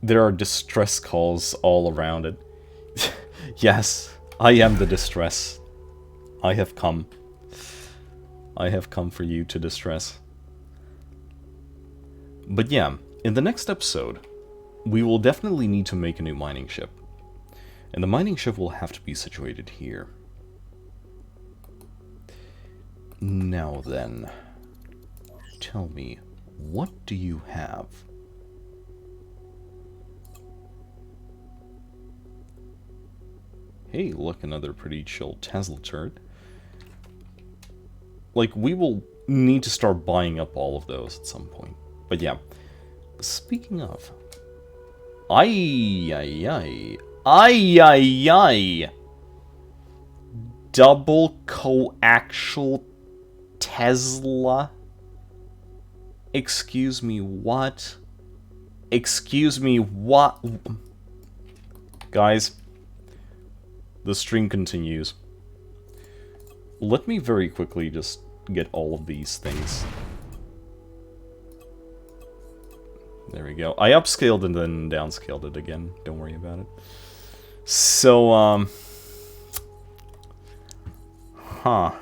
there are distress calls all around it. Yes, I am the distress. I have come. I have come for you to distress. But yeah, in the next episode, we will definitely need to make a new mining ship. And the mining ship will have to be situated here. Now then... Tell me, what do you have? Hey, look, another pretty chill Tesla turret. Like, we will need to start buying up all of those at some point. But yeah, speaking of... Ay. Double coaxial Tesla... Excuse me, what? Excuse me, what? Guys, the stream continues. Let me very quickly just get all of these things. There we go. I upscaled and then downscaled it again. Don't worry about it. So, Huh.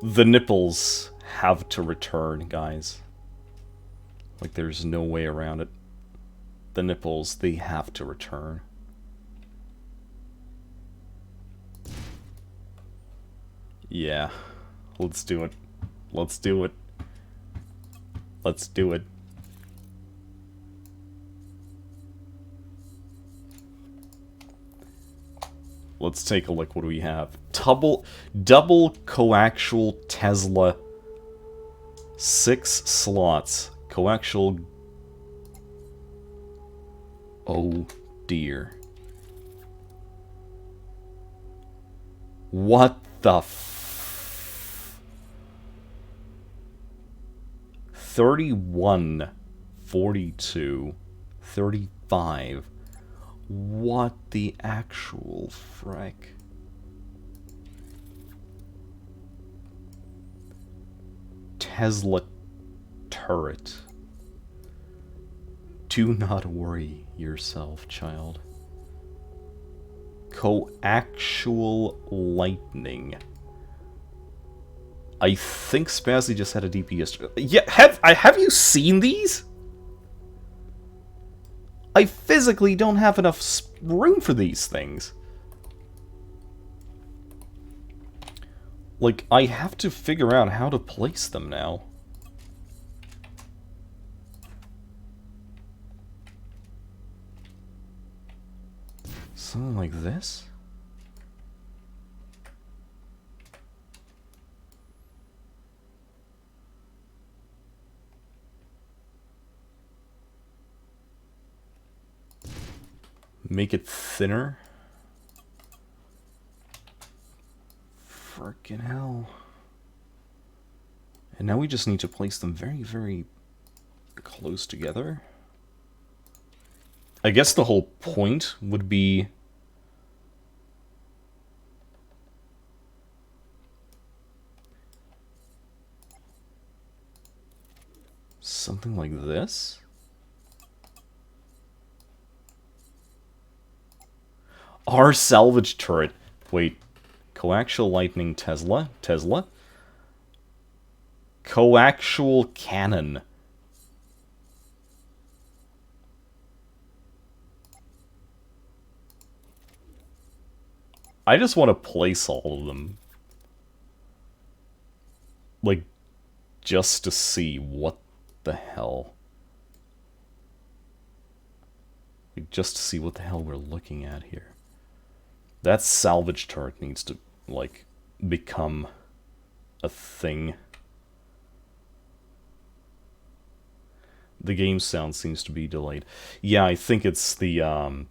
The nipples have to return, guys. Like, there's no way around it. The nipples, they have to return. Yeah. Let's do it. Let's do it. Let's do it. Let's take a look. What do we have? Double coaxial Tesla 6 slots. Coaxial... Oh dear. What the f... 31, 42, 35. What the actual frick? Tesla turret. Do not worry yourself, child. Coaxial lightning. I think Spazzy just had a DPS. Yeah, have you seen these? I physically don't have enough room for these things. Like, I have to figure out how to place them now. Something like this? Make it thinner? Frickin' hell. And now we just need to place them very, very close together. I guess the whole point would be... something like this? Our salvage turret. Wait. Coaxial lightning Tesla? Tesla? Coaxial cannon. I just want to place all of them. Like, just to see what the hell. Like, just to see what the hell we're looking at here. That salvage turret needs to, like, become a thing. The game sound seems to be delayed. Yeah, I think it's the,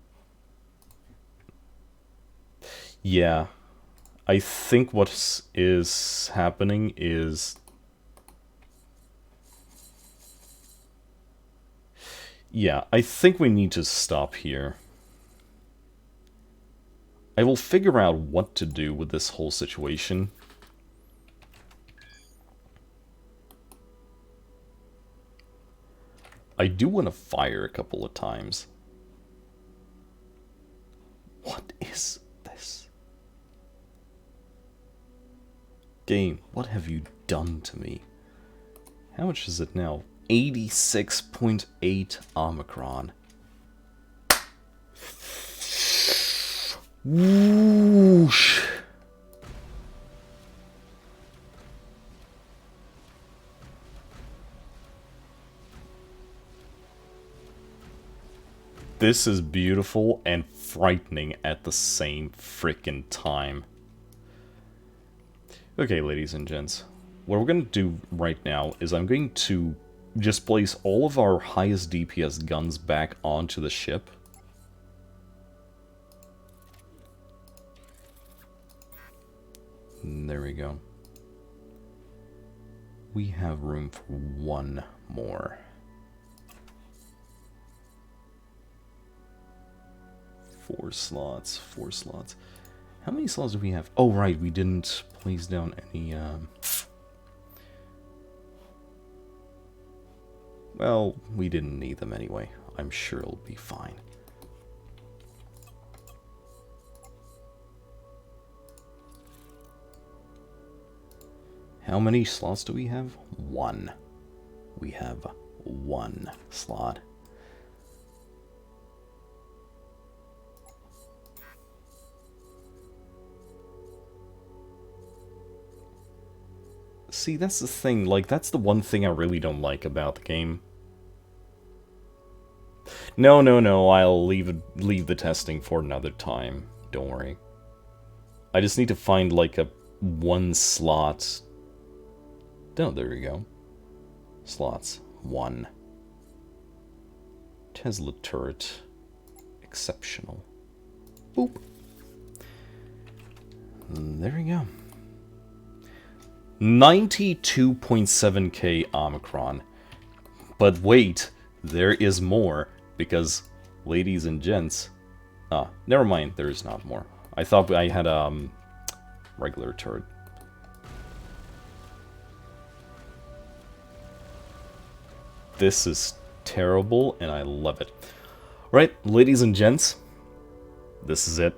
yeah. I think what is happening is... yeah, I think we need to stop here. I will figure out what to do with this whole situation. I do want to fire a couple of times. What is this? Game, what have you done to me? How much is it now? 86.8 Omicron. Whoosh. This is beautiful and frightening at the same frickin' time. Okay, ladies and gents. What we're going to do right now is I'm going to just place all of our highest DPS guns back onto the ship. There we go. We have room for one more. 4 slots, 4 slots. How many slots do we have? Oh, right, we didn't place down any, well, we didn't need them anyway. I'm sure it'll be fine. How many slots do we have? 1. We have 1 slot. See, that's the thing. Like, that's the one thing I really don't like about the game. No, I'll leave the testing for another time. Don't worry. I just need to find, like, a 1 slot... oh, there we go. slots. 1. Tesla turret. Exceptional. Boop. There we go. 92.7k Omicron. But wait, there is more, because, ladies and gents... Ah, never mind, there is not more. I thought I had a regular turret. This is terrible, and I love it. Right, ladies and gents, this is it.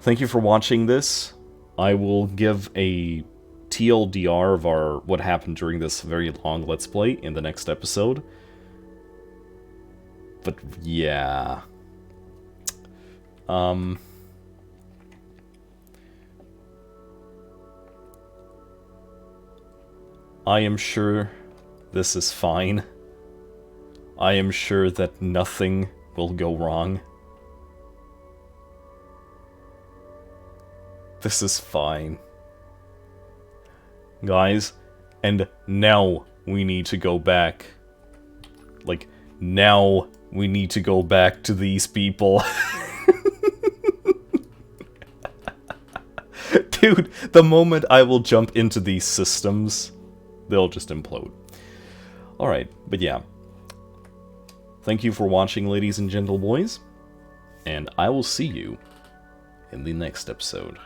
Thank you for watching this. I will give a TLDR of what happened during this very long Let's Play in the next episode. But yeah. I am sure this is fine. I am sure that nothing will go wrong. This is fine. Guys, and now we need to go back. Like, now we need to go back to these people. Dude, the moment I will jump into these systems, they'll just implode. Alright, but yeah. Thank you for watching, ladies and gentle boys, and I will see you in the next episode.